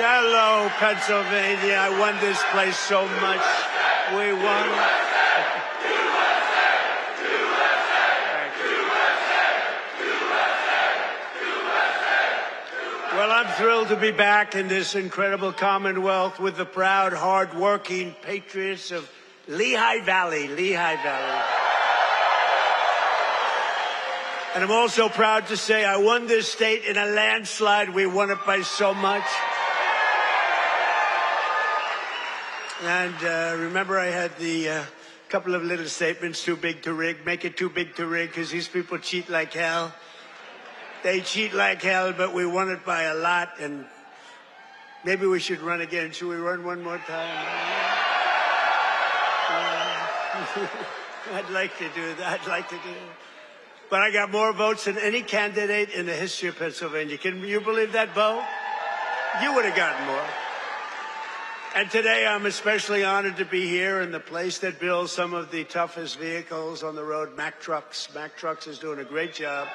Hello, Pennsylvania. I won this place so much. We won. Well, I'm thrilled to be back in this incredible Commonwealth with the proud, hard-working patriots of Lehigh Valley. And I'm also proud to say I won this state in a landslide. We won it by so much. And remember, I had the couple of little statements, too big to rig. Make it too big to rig, because these people cheat like hell. They cheat like hell, but we won it by a lot, and maybe we should run again. Should we run one more time? I'd like to do that. But I got more votes than any candidate in the history of Pennsylvania. Can you believe that, Bo? You would have gotten more. And today I'm especially honored to be here in the place that builds some of the toughest vehicles on the road, Mack Trucks. Mack Trucks is doing a great job.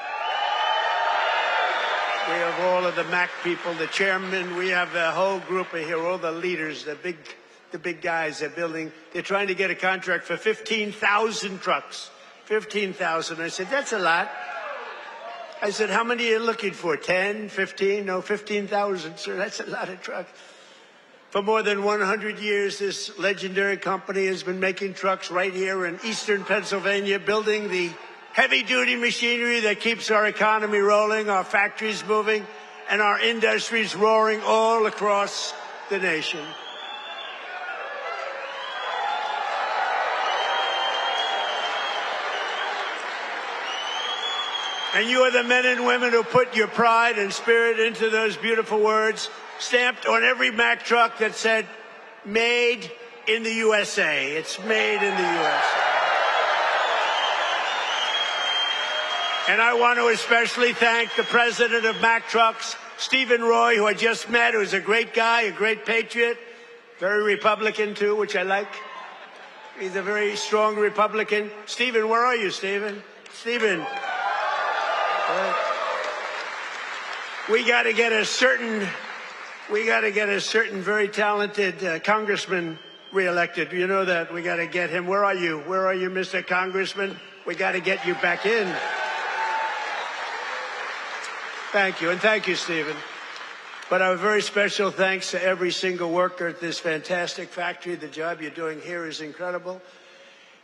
We have all of the Mack people, the chairman. We have the whole group of here, all the leaders, the big guys. They're trying to get a contract for 15,000 trucks. 15,000. I said, that's a lot. I said, how many are you looking for? 10, 15? No, 15,000, sir. That's a lot of trucks. For more than 100 years, this legendary company has been making trucks right here in eastern Pennsylvania, building the heavy-duty machinery that keeps our economy rolling, our factories moving, and our industries roaring all across the nation. And you are the men and women who put your pride and spirit into those beautiful words, stamped on every Mack truck that said, made in the USA. It's made in the USA. And I want to especially thank the president of Mack Trucks, Stephen Roy, who I just met, who's a great guy, a great patriot, very Republican, too, which I like. He's a very strong Republican. Stephen, where are you, Stephen? Stephen. We got to get a certain very talented congressman reelected. You know that. We got to get him. Where are you? Where are you, Mr. Congressman? We got to get you back in. Thank you, and thank you, Stephen. But a very special thanks to every single worker at this fantastic factory. The job you're doing here is incredible.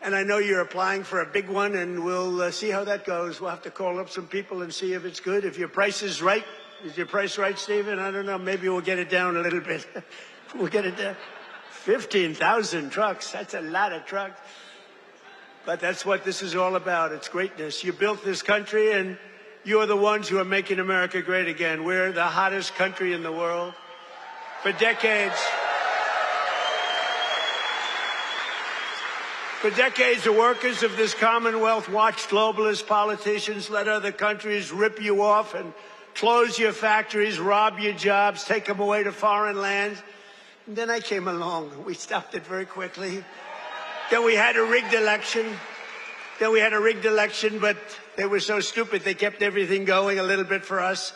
And I know you're applying for a big one, and we'll see how that goes. We'll have to call up some people and see if it's good. If your price is right. Is your price right, Stephen? I don't know. Maybe we'll get it down a little bit. We'll get it down. 15,000 trucks. That's a lot of trucks. But that's what this is all about. It's greatness. You built this country, and you're the ones who are making America great again. We're the hottest country in the world. For decades, the workers of this Commonwealth watched globalist politicians let other countries rip you off and close your factories, rob your jobs, take them away to foreign lands. And then I came along. We stopped it very quickly. Then we had a rigged election. But they were so stupid, they kept everything going a little bit for us.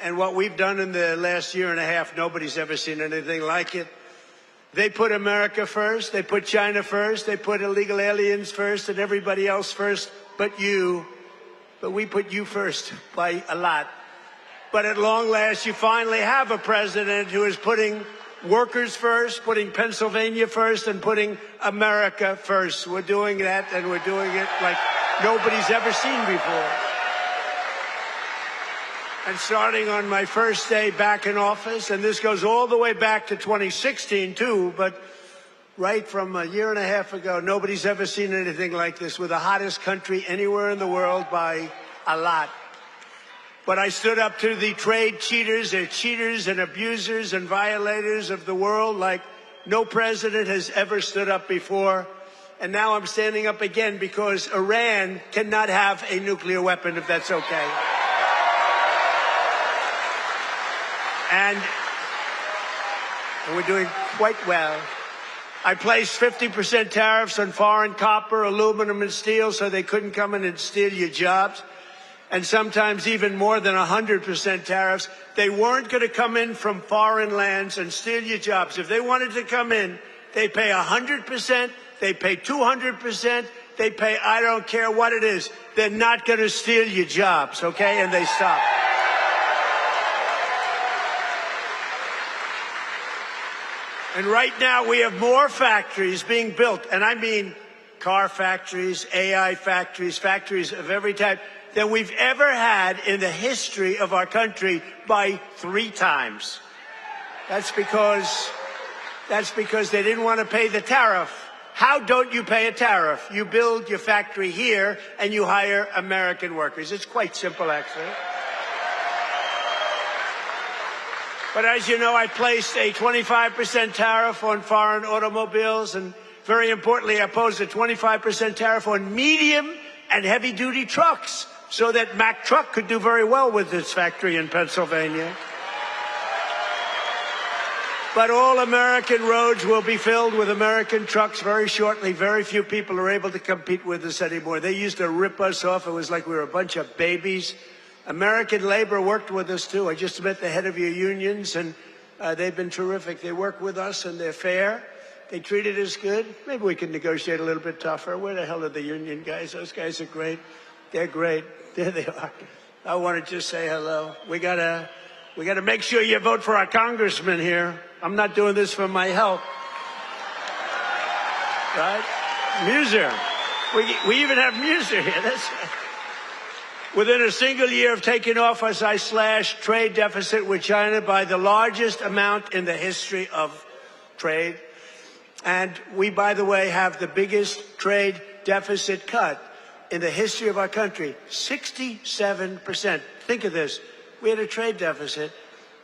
And what we've done in the last year and a half, nobody's ever seen anything like it. They put America first, they put China first, they put illegal aliens first, and everybody else first but you. But we put you first by a lot. But at long last, you finally have a president who is putting workers first, putting Pennsylvania first, and putting America first. We're doing that, and we're doing it like nobody's ever seen before. And starting on my first day back in office, and this goes all the way back to 2016, too, but right from a year and a half ago, nobody's ever seen anything like this. We're the hottest country anywhere in the world by a lot. But I stood up to the trade cheaters. They're cheaters and abusers and violators of the world like no president has ever stood up before. And now I'm standing up again because Iran cannot have a nuclear weapon, if that's okay. And we're doing quite well. I placed 50% tariffs on foreign copper, aluminum, and steel so they couldn't come in and steal your jobs. and sometimes even more than 100% tariffs. They weren't going to come in from foreign lands and steal your jobs. If they wanted to come in, they pay 100%, they pay 200%, they pay I don't care what it is. They're not going to steal your jobs, okay? And they stop. And right now we have more factories being built, and I mean car factories, AI factories, factories of every type, than we've ever had in the history of our country by 3 times. That's because they didn't want to pay the tariff. How don't you pay a tariff? You build your factory here and you hire American workers. It's quite simple, actually. But as you know, I placed a 25% tariff on foreign automobiles, and very importantly, I posed a 25% tariff on medium and heavy-duty trucks so that Mack Truck could do very well with its factory in Pennsylvania. But all American roads will be filled with American trucks very shortly. Very few people are able to compete with us anymore. They used to rip us off. It was like we were a bunch of babies. American labor worked with us, too. I just met the head of your unions, and they've been terrific. They work with us, and they're fair. They treated us good. Maybe we can negotiate a little bit tougher. Where the hell are the union guys? Those guys are great. They're great. There they are. I want to just say hello. We gotta make sure you vote for our congressman here. I'm not doing this for my health. Right? Muser. We even have Muser here. That's right. Within a single year of taking office, I slashed trade deficit with China by the largest amount in the history of trade. And we, by the way, have the biggest trade deficit cut in the history of our country, 67%. Think of this. We had a trade deficit.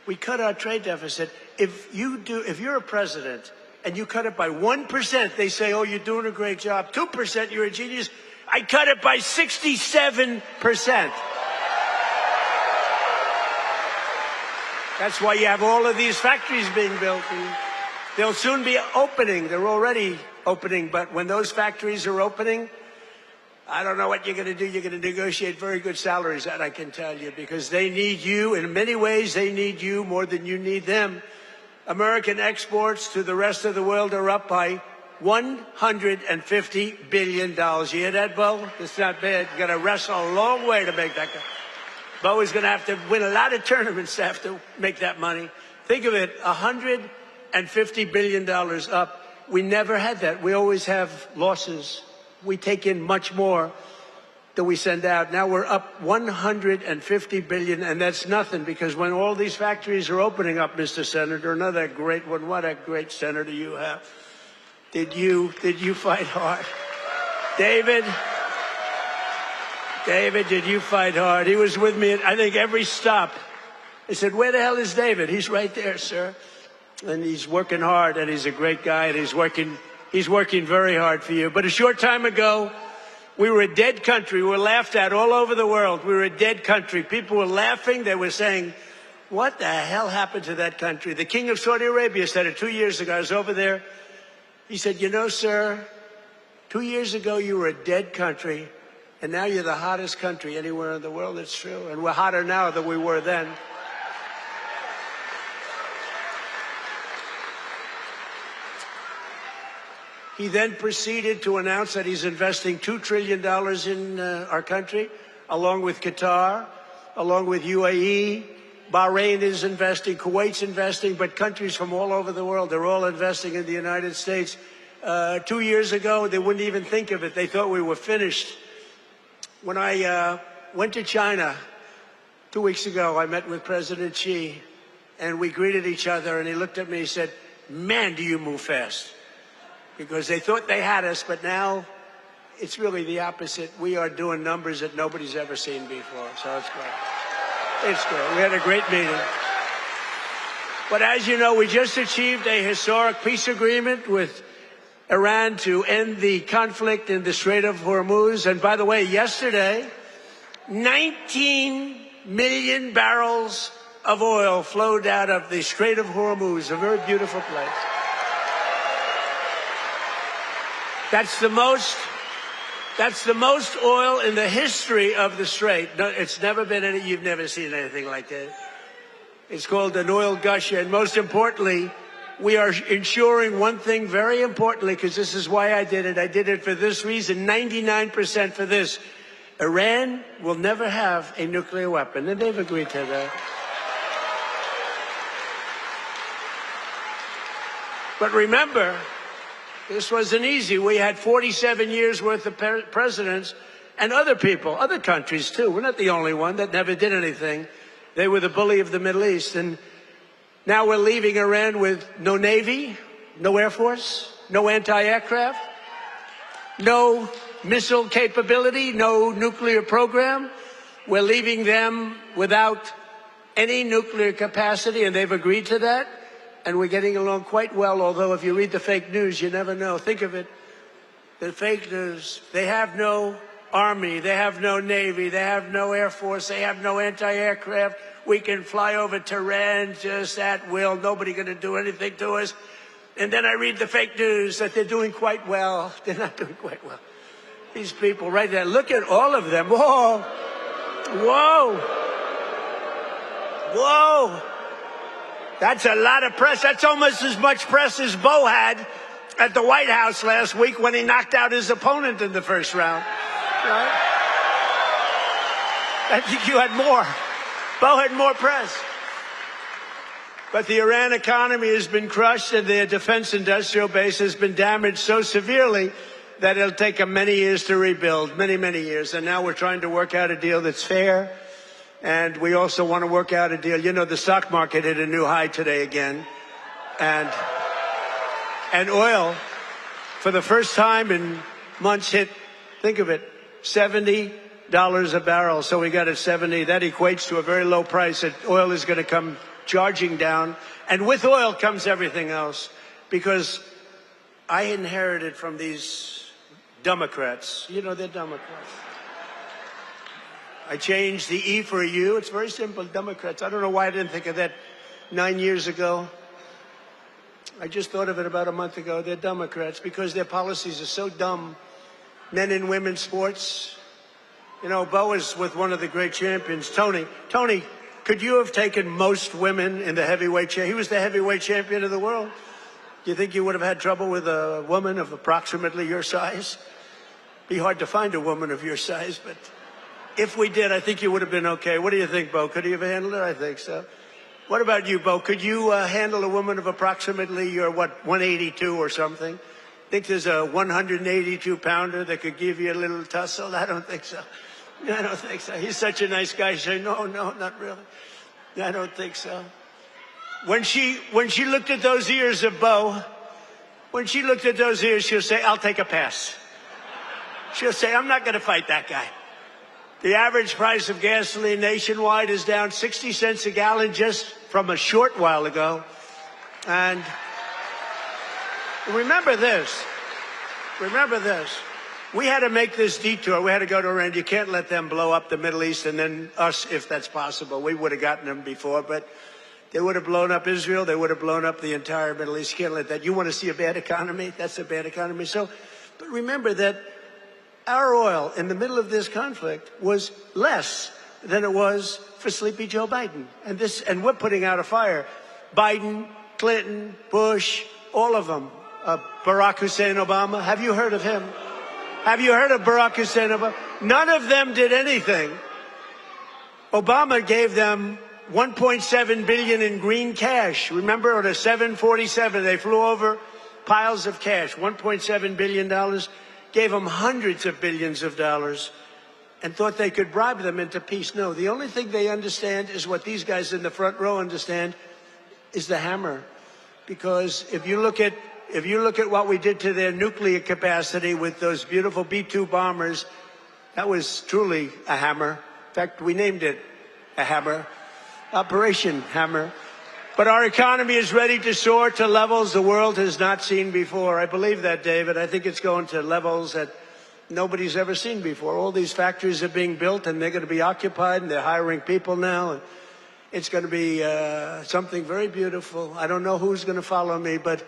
We cut our trade deficit. If you're a president and you cut it by 1%, they say, oh, you're doing a great job. 2%, you're a genius. I cut it by 67%. That's why you have all of these factories being built. And they'll soon be opening. They're already opening. But when those factories are opening, I don't know what you're going to do. You're going to negotiate very good salaries, that I can tell you, because they need you. In many ways, they need you more than you need them. American exports to the rest of the world are up by $150 billion. You hear that, Bo? It's not bad. You got to wrestle a long way to make that. Bo is going to have to win a lot of tournaments to have to make that money. Think of it, $150 billion up. We never had that. We always have losses. We take in much more than we send out. Now we're up $150 billion, and that's nothing, because when all these factories are opening up, Mr. Senator, another great one, what a great senator you have. Did you fight hard? David, did you fight hard? He was with me at, I think, every stop. I said, where the hell is David? He's right there, sir. And he's working hard, and he's a great guy, and he's working very hard for you. But a short time ago, we were a dead country. We were laughed at all over the world. We were a dead country. People were laughing. They were saying, what the hell happened to that country? The king of Saudi Arabia said it 2 years ago. I was over there. He said, you know, sir, 2 years ago you were a dead country, and now you're the hottest country anywhere in the world. It's true. And we're hotter now than we were then. He then proceeded to announce that he's investing $2 trillion in our country, along with Qatar, along with UAE. Bahrain is investing, Kuwait's investing, but countries from all over the world, they're all investing in the United States. 2 years ago, they wouldn't even think of it. They thought we were finished. When I went to China 2 weeks ago, I met with President Xi, and we greeted each other, and he looked at me and said, man, do you move fast. Because they thought they had us, but now it's really the opposite. We are doing numbers that nobody's ever seen before, so it's great. It's good. We had a great meeting. But as you know, we just achieved a historic peace agreement with Iran to end the conflict in the Strait of Hormuz. And by the way, yesterday, 19 million barrels of oil flowed out of the Strait of Hormuz, a very beautiful place. That's the most That's the most oil in the history of the Strait. No, it's never been any, you've never seen anything like that. It's called an oil gusher. And most importantly, we are ensuring one thing very importantly, because this is why I did it. I did it for this reason, 99% for this. Iran will never have a nuclear weapon, and they've agreed to that. But remember, this wasn't easy. We had 47 years worth of presidents and other people, other countries too. We're not the only one that never did anything. They were the bully of the Middle East. And now we're leaving Iran with no Navy, no Air Force, no anti-aircraft, no missile capability, no nuclear program. We're leaving them without any nuclear capacity, and they've agreed to that. And we're getting along quite well, although if you read the fake news, you never know. Think of it, the fake news. They have no army, they have no navy, they have no air force, they have no anti-aircraft. We can fly over Tehran just at will. Nobody going to do anything to us. And then I read the fake news that they're doing quite well. They're not doing quite well. These people right there, look at all of them. Whoa, whoa, whoa. That's a lot of press. That's almost as much press as Bo had at the White House last week when he knocked out his opponent in the first round. Right? I think you had more. Bo had more press. But the Iran economy has been crushed, and their defense industrial base has been damaged so severely that it'll take them many years to rebuild, many, many years. And now we're trying to work out a deal that's fair. And we also want to work out a deal. You know, the stock market hit a new high today again. And oil, for the first time in months, hit, think of it, $70 a barrel. So we got at 70. That equates to a very low price. That oil is going to come charging down. And with oil comes everything else. Because I inherited from these Democrats. You know, they're Democrats. I changed the E for a U. It's very simple, Democrats. I don't know why I didn't think of that 9 years ago. I just thought of it about a month ago. They're Democrats because their policies are so dumb. Men and women's sports. You know, Bo is with one of the great champions, Tony. Tony, could you have taken most women in the heavyweight championship? He was the heavyweight champion of the world. Do you think you would have had trouble with a woman of approximately your size? Be hard to find a woman of your size, but if we did, I think you would have been okay. What do you think, Bo? Could you have handled it? I think so. What about you, Bo? Could you handle a woman of approximately your, 182 or something? Think there's a 182-pounder that could give you a little tussle? I don't think so. I don't think so. He's such a nice guy. Say, no, not really. I don't think so. When she looked at those ears of Bo, when she looked at those ears, she'll say, I'll take a pass. She'll say, I'm not going to fight that guy. The average price of gasoline nationwide is down 60 cents a gallon just from a short while ago. And remember this. We had to make this detour. We had to go to Iran. You can't let them blow up the Middle East and then us, if that's possible. We would have gotten them before, but they would have blown up Israel. They would have blown up the entire Middle East. You can't let that. You want to see a bad economy? That's a bad economy. So, but remember that our oil in the middle of this conflict was less than it was for sleepy Joe Biden. And we're putting out a fire. Biden, Clinton, Bush, all of them. Barack Hussein Obama. Have you heard of him? Have you heard of Barack Hussein Obama? None of them did anything. Obama gave them $1.7 billion in green cash. Remember, on a 747, they flew over piles of cash, $1.7 billion. Gave them hundreds of billions of dollars and thought they could bribe them into peace. No, the only thing they understand is what these guys in the front row understand is the hammer. Because if you look at what we did to their nuclear capacity with those beautiful B-2 bombers, that was truly a hammer. In fact, we named it a hammer, Operation Hammer. But our economy is ready to soar to levels the world has not seen before. I believe that, David. I think it's going to levels that nobody's ever seen before. All these factories are being built, and they're going to be occupied, and they're hiring people now. And it's going to be something very beautiful. I don't know who's going to follow me, but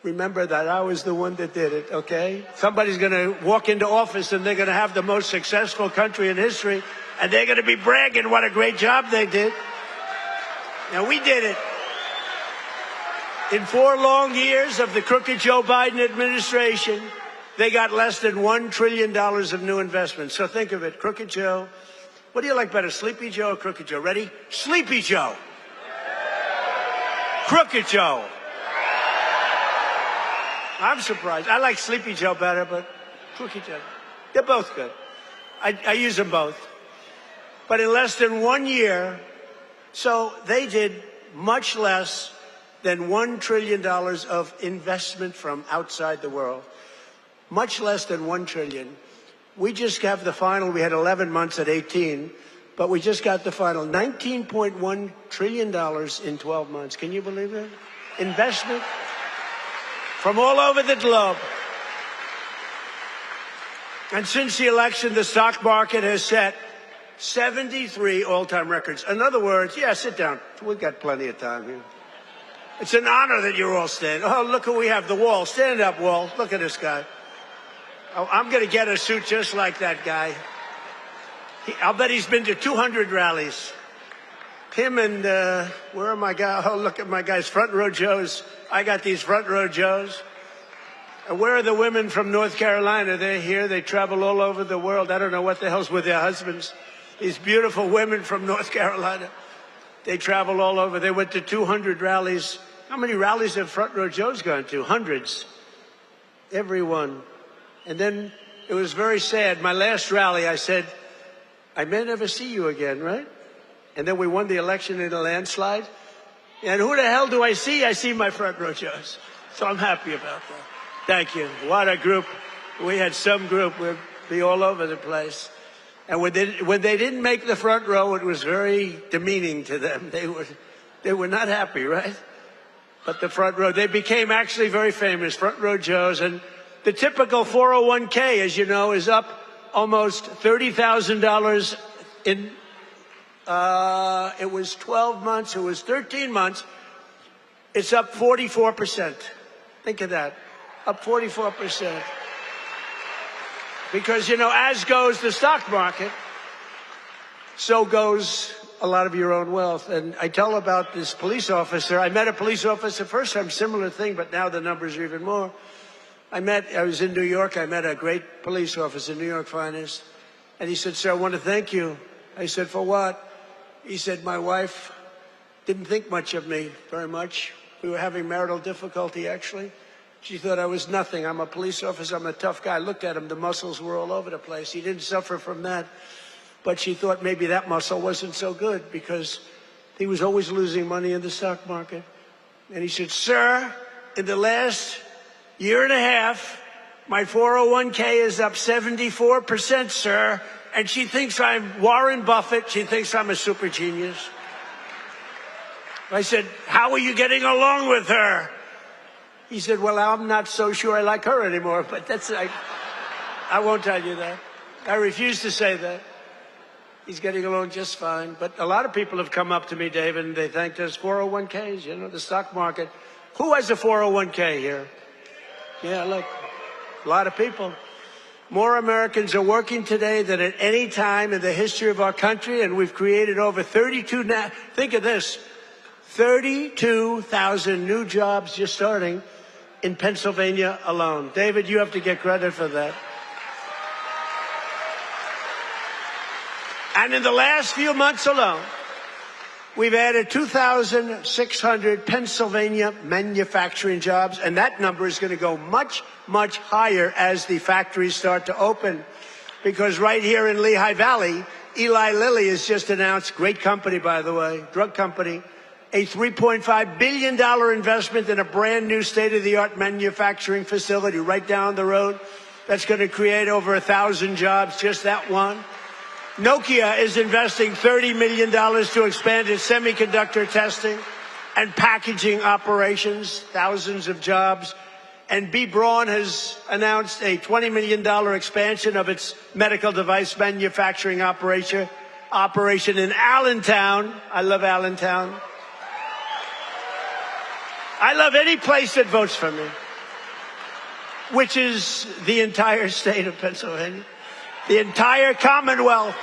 remember that I was the one that did it, okay? Somebody's going to walk into office and they're going to have the most successful country in history, and they're going to be bragging what a great job they did. Now, we did it. In 4 long years of the crooked Joe Biden administration, they got less than $1 trillion of new investments. So think of it, Crooked Joe. What do you like better, Sleepy Joe or Crooked Joe? Ready? Sleepy Joe. Crooked Joe. I'm surprised. I like Sleepy Joe better, but Crooked Joe. They're both good. I use them both. But in less than 1 year, so they did much less than $1 trillion of investment from outside the world. Much less than 1 trillion. We just have the final. We had 11 months at 18, but we just got the final. $19.1 trillion in 12 months. Can you believe it? Investment from all over the globe. And since the election, the stock market has set 73 all-time records. In other words, yeah, sit down. We've got plenty of time here. It's an honor that you're all standing. Oh, look who we have, the Wall. Stand up, Wall. Look at this guy. Oh, I'm going to get a suit just like that guy. I'll bet he's been to 200 rallies. Him and, where are my guys? Oh, look at my guys, front row Joes. I got these front row Joes. And where are the women from North Carolina? They're here. They travel all over the world. I don't know what the hell's with their husbands. These beautiful women from North Carolina. They travel all over. They went to 200 rallies. How many rallies have front row Joes gone to? Hundreds. Everyone. And then it was very sad. My last rally, I said, I may never see you again, right? And then we won the election in a landslide. And who the hell do I see? I see my front row Joes. So I'm happy about that. Thank you. What a group. We had some group. We'd be all over the place. And when they didn't make the front row, it was very demeaning to them. They were not happy, right? But the front row, they became actually very famous, front row Joes. And the typical 401k, as you know, is up almost $30,000 in, it was 12 months, it was 13 months. It's up 44%. Think of that, up 44%. Because, you know, as goes the stock market, so goes a lot of your own wealth. And I tell about this police officer. I met a police officer first time, similar thing, but now the numbers are even more. I was in New York. I met a great police officer, New York finest. And he said, sir, I want to thank you. I said, for what? He said, my wife didn't think much of me very much. We were having marital difficulty, actually. She thought I was nothing. I'm a police officer. I'm a tough guy. I looked at him. The muscles were all over the place. He didn't suffer from that. But she thought maybe that muscle wasn't so good because he was always losing money in the stock market. And he said, sir, in the last year and a half, my 401k is up 74%, sir. And she thinks I'm Warren Buffett. She thinks I'm a super genius. I said, how are you getting along with her? He said, well, I'm not so sure I like her anymore, but I won't tell you that. I refuse to say that. He's getting along just fine. But a lot of people have come up to me, David, and they thanked us 401ks, you know, the stock market. Who has a 401k here? Yeah, look, a lot of people. More Americans are working today than at any time in the history of our country, and we've created over 32, think of this, 32,000 new jobs just starting in Pennsylvania alone. David, you have to get credit for that. And in the last few months alone, we've added 2,600 Pennsylvania manufacturing jobs, and that number is going to go much, much higher as the factories start to open. Because right here in Lehigh Valley, Eli Lilly has just announced, great company, by the way, drug company, a $3.5 billion investment in a brand new state-of-the-art manufacturing facility right down the road. That's going to create over 1,000 jobs, just that one. Nokia is investing $30 million to expand its semiconductor testing and packaging operations, thousands of jobs. And B. Braun has announced a $20 million expansion of its medical device manufacturing operation in Allentown. I love Allentown. I love any place that votes for me. which is the entire state of Pennsylvania, the entire Commonwealth.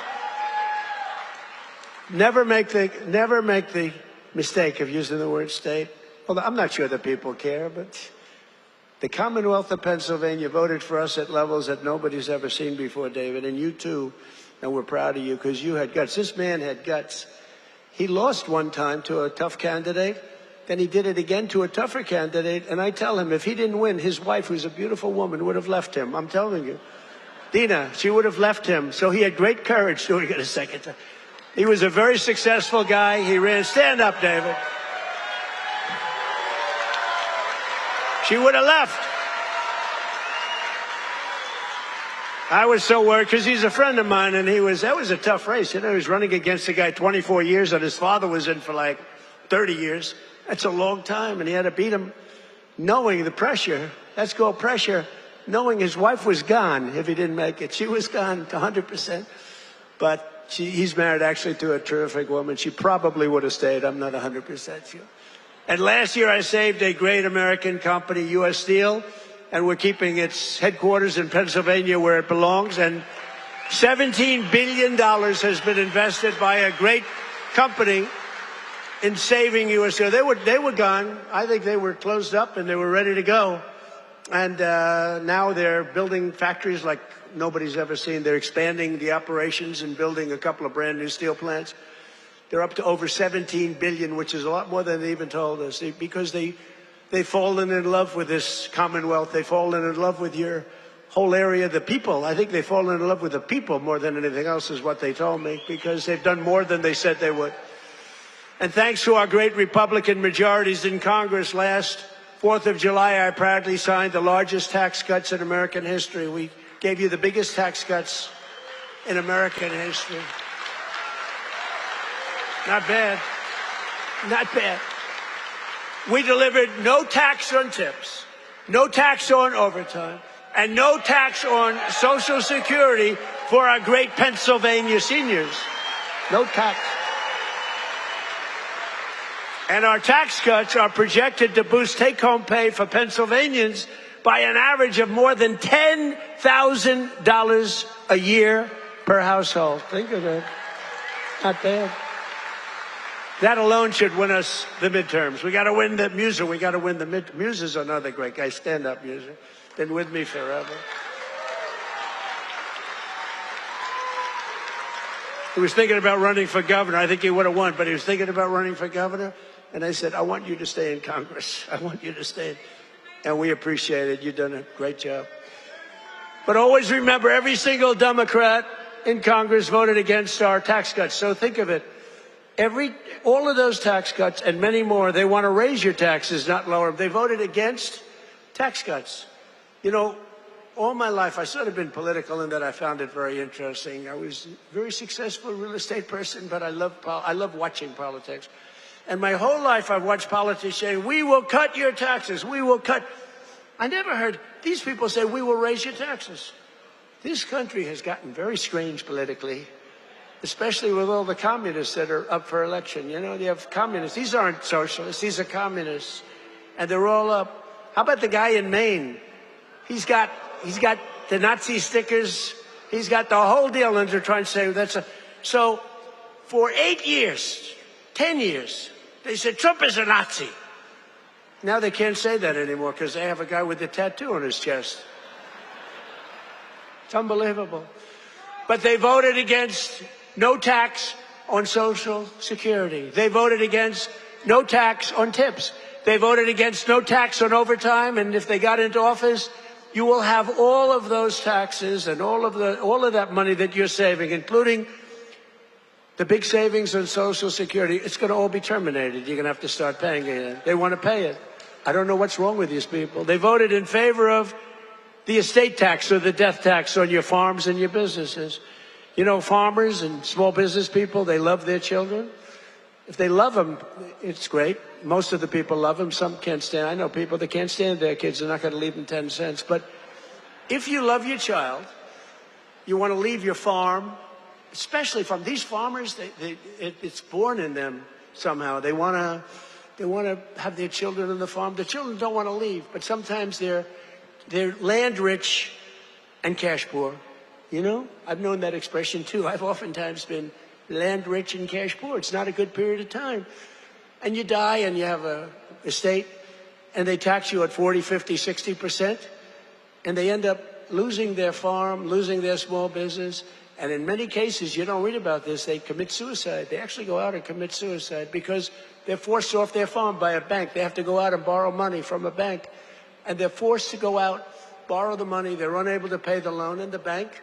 Never make the mistake of using the word state. Well, I'm not sure that people care, but the Commonwealth of Pennsylvania voted for us at levels that nobody's ever seen before, David, and you too. And we're proud of you because you had guts. This man had guts. He lost one time to a tough candidate. Then he did it again to a tougher candidate. And I tell him, if he didn't win, his wife, who's a beautiful woman, would have left him. I'm telling you. Dina, she would have left him. So he had great courage doing it a second time. He was a very successful guy. He ran. Stand up, David. She would have left. I was so worried because he's a friend of mine, and that was a tough race. You know, he was running against a guy 24 years, and his father was in for like 30 years. That's a long time, and he had to beat him knowing the pressure. Let's go pressure, knowing his wife was gone if he didn't make it. She was gone 100%. But he's married actually to a terrific woman. She probably would have stayed. I'm not 100% sure. And last year I saved a great American company, U.S. Steel, and we're keeping its headquarters in Pennsylvania where it belongs. And $17 billion has been invested by a great company in saving U.S. Steel. They were gone. I think they were closed up and they were ready to go. And now they're building factories like nobody's ever seen. They're expanding the operations and building a couple of brand new steel plants. They're up to over $17 billion, which is a lot more than they even told us, because they've fallen in love with this Commonwealth. They've fallen in love with your whole area, the people. I think they've fallen in love with the people more than anything else is what they told me, because they've done more than they said they would. And thanks to our great Republican majorities in Congress, last 4th of July, I proudly signed the largest tax cuts in American history. We gave you the biggest tax cuts in American history. Not bad. Not bad. We delivered no tax on tips, no tax on overtime, and no tax on Social Security for our great Pennsylvania seniors. No tax. And our tax cuts are projected to boost take-home pay for Pennsylvanians by an average of more than $10,000 a year per household. Think of it. Not bad. That alone should win us the midterms. We got to win the Muser. We got to win the midterms. Muser's another great guy. Stand up, Muser. Been with me forever. He was thinking about running for governor. I think he would have won, but he was thinking about running for governor. And I said, I want you to stay in Congress. I want you to stay. And we appreciate it. You've done a great job. But always remember, every single Democrat in Congress voted against our tax cuts. So think of it. All of those tax cuts and many more, they want to raise your taxes, not lower them. They voted against tax cuts. You know, all my life, I sort of been political in that I found it very interesting. I was a very successful real estate person, but I love watching politics. And my whole life I've watched politicians say, we will cut your taxes, we will cut. I never heard these people say, we will raise your taxes. This country has gotten very strange politically, especially with all the communists that are up for election. You know, you have communists. These aren't socialists. These are communists. And they're all up. How about the guy in Maine? He's got the Nazi stickers. He's got the whole deal. And they're trying to say so for 8 years, 10 years, they said Trump is a Nazi. Now they can't say that anymore because they have a guy with a tattoo on his chest. It's unbelievable. But they voted against no tax on Social Security. They voted against no tax on tips. They voted against no tax on overtime. And if they got into office, you will have all of those taxes and all of that money that you're saving, including the big savings on Social Security. It's going to all be terminated. You're going to have to start paying it. They want to pay it. I don't know what's wrong with these people. They voted in favor of the estate tax or the death tax on your farms and your businesses. You know, farmers and small business people, they love their children. If they love them, it's great. Most of the people love them. Some can't stand. I know people that can't stand their kids. They're not going to leave them 10 cents. But if you love your child, you want to leave your farm, especially from these farmers, it's born in them somehow. They want to have their children on the farm. The children don't want to leave, but sometimes they're They're land rich and cash poor. You know, I've known that expression too. I've oftentimes been land rich and cash poor. It's not a good period of time. And you die and you have a estate and they tax you at 40, 50, 60%. And they end up losing their farm, losing their small business. And in many cases, you don't read about this, they commit suicide. They actually go out and commit suicide because they're forced off their farm by a bank. They have to go out and borrow money from a bank. And they're forced to go out, borrow the money. They're unable to pay the loan. And the bank,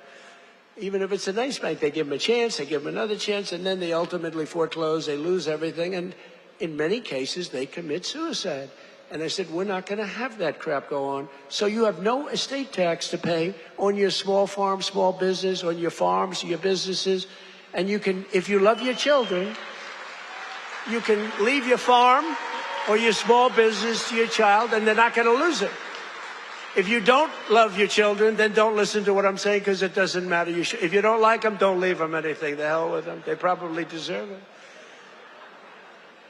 even if it's a nice bank, they give them a chance, they give them another chance, and then they ultimately foreclose. They lose everything. And in many cases, they commit suicide. And I said, we're not going to have that crap go on. So you have no estate tax to pay on your small farm, small business, on your farms, your businesses. And you can, if you love your children, you can leave your farm or your small business to your child, and they're not going to lose it. If you don't love your children, then don't listen to what I'm saying, because it doesn't matter. If you don't like them, don't leave them anything. The hell with them. They probably deserve it.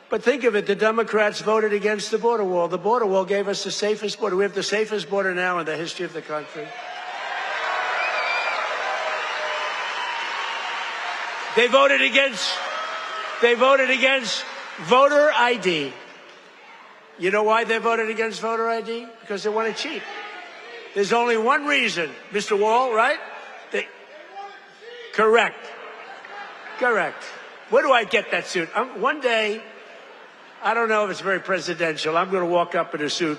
But think of it, the Democrats voted against the border wall. The border wall gave us the safest border. We have the safest border now in the history of the country. They voted against voter ID. You know why they voted against voter ID? Because they want to cheat. There's only one reason, Mr. Wall, right? Correct. Where do I get that suit? One day, I don't know if it's very presidential. I'm going to walk up in a suit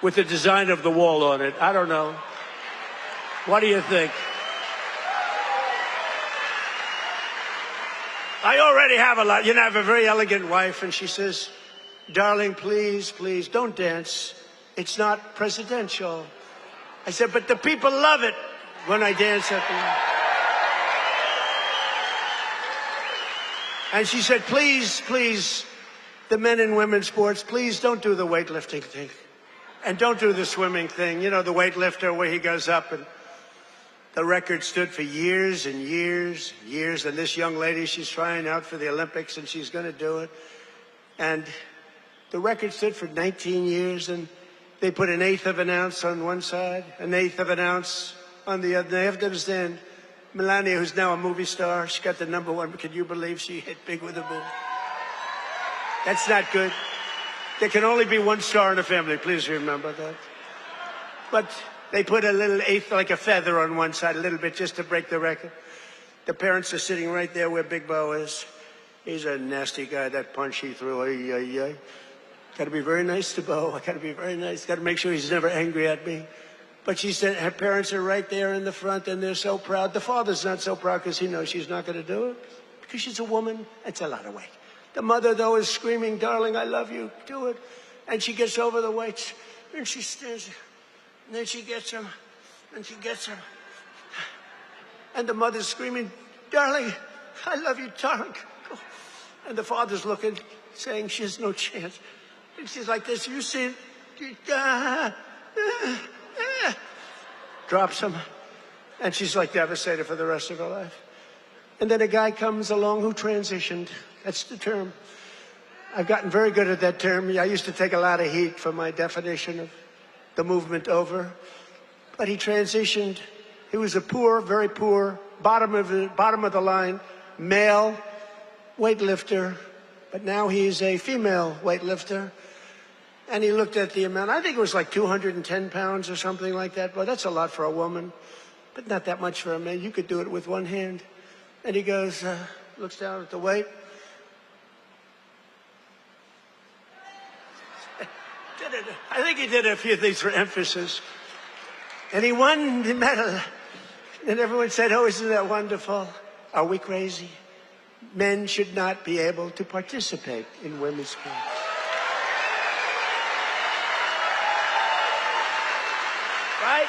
with the design of the wall on it. I don't know. What do you think? I already have a lot. You know, I have a very elegant wife, and she says, darling, please, please, don't dance. It's not presidential. I said, but the people love it when I dance at them. And she said, please, please, the men and women's sports, please don't do the weightlifting thing. And don't do the swimming thing. You know, the weightlifter where he goes up and the record stood for years and years and years. And this young lady, she's trying out for the Olympics and she's going to do it. And the record stood for 19 years. And they put an eighth of an ounce on one side, an eighth of an ounce on the other. They have to understand, Melania, who's now a movie star, she got the #1. Can you believe she hit big with a boom? That's not good. There can only be one star in a family. Please remember that. But they put a little eighth, like a feather on one side, a little bit, just to break the record. The parents are sitting right there where Big Bo is. He's a nasty guy. That punch he threw, ay, ay, ay. Got to be very nice to Bo. I got to be very nice. Got to make sure he's never angry at me. But she said her parents are right there in the front, and they're so proud. The father's not so proud because he knows she's not going to do it. Because she's a woman. It's a lot of weight. The mother, though, is screaming, darling, I love you. Do it. And she gets over the weights, and she stands. And then she gets him, and she gets him. And the mother's screaming, darling, I love you, darling. And the father's looking, saying she has no chance. And she's like this, you see, drops him. And she's like devastated for the rest of her life. And then a guy comes along who transitioned. That's the term. I've gotten very good at that term. I used to take a lot of heat for my definition of the movement over. But he transitioned. He was a poor, very poor, bottom of the line, male weightlifter. But now he's a female weightlifter. And he looked at the amount. I think it was like 210 pounds or something like that. Well, that's a lot for a woman, but not that much for a man. You could do it with one hand. And he goes, looks down at the weight. I think he did a few things for emphasis. And he won the medal. And everyone said, oh, isn't that wonderful? Are we crazy? Men should not be able to participate in women's sports. Right?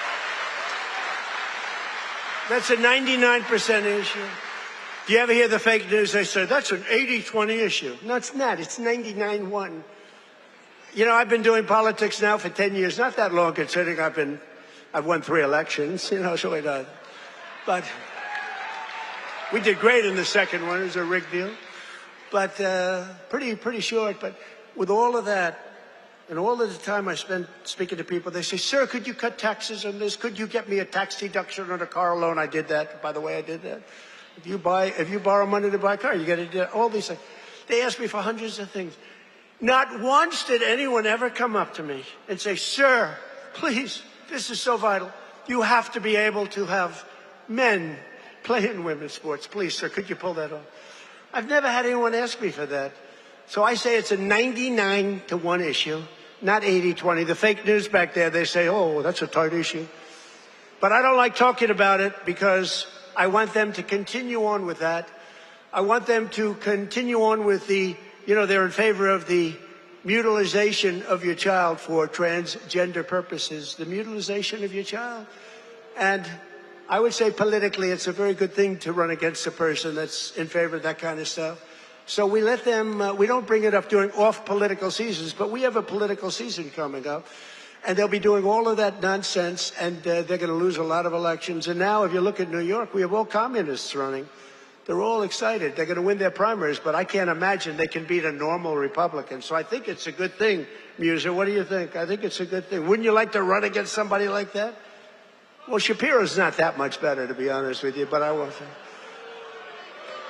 That's a 99% issue. Do you ever hear the fake news? They say, that's an 80-20 issue. No, it's not. It's 99-1. You know, I've been doing politics now for 10 years. Not that long, considering I've won 3 elections, you know, so it does. But we did great in the second one. It was a rigged deal. But pretty short. But with all of that, And all of the time I spend speaking to people, they say, sir, could you cut taxes on this? Could you get me a tax deduction on a car loan? I did that. By the way, I did that. If you borrow money to buy a car, you got to do all these things. They ask me for hundreds of things. Not once did anyone ever come up to me and say, sir, please, this is so vital. You have to be able to have men play in women's sports. Please, sir, could you pull that off? I've never had anyone ask me for that. So I say it's a 99-to-1 issue, not 80-20. The fake news back there, they say, oh, that's a tight issue. But I don't like talking about it because I want them to continue on with that. I want them to continue on with the, they're in favor of the mutilization of your child for transgender purposes, the mutilization of your child. And I would say politically, it's a very good thing to run against a person that's in favor of that kind of stuff. So we let them, we don't bring it up during off-political seasons, but we have a political season coming up. And they'll be doing all of that nonsense, and they're going to lose a lot of elections. And now, if you look at New York, we have all communists running. They're all excited. They're going to win their primaries, but I can't imagine they can beat a normal Republican. So I think it's a good thing, Musa. What do you think? I think it's a good thing. Wouldn't you like to run against somebody like that? Well, Shapiro's not that much better, to be honest with you, but I won't say.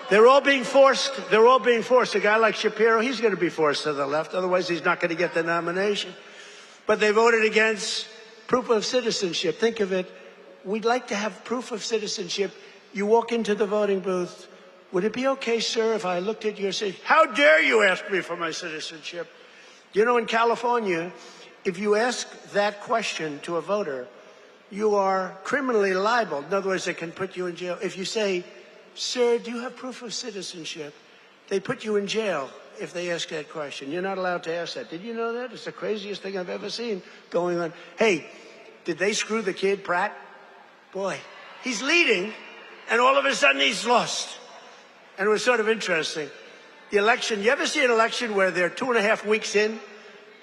They're all being forced. They're all being forced. A guy like Shapiro, he's going to be forced to the left. Otherwise, he's not going to get the nomination. But they voted against proof of citizenship. Think of it. We'd like to have proof of citizenship. You walk into the voting booth. Would it be okay, sir, if I looked at your citizenship? How dare you ask me for my citizenship? In California, if you ask that question to a voter, you are criminally liable. In other words, they can put you in jail. If you say, sir, do you have proof of citizenship? They put you in jail if they ask that question. You're not allowed to ask that. Did you know that? It's the craziest thing I've ever seen going on. Hey, did they screw the kid, Pratt? Boy, he's leading, and all of a sudden he's lost. And it was sort of interesting. The election, you ever see an election where they're 2.5 weeks in?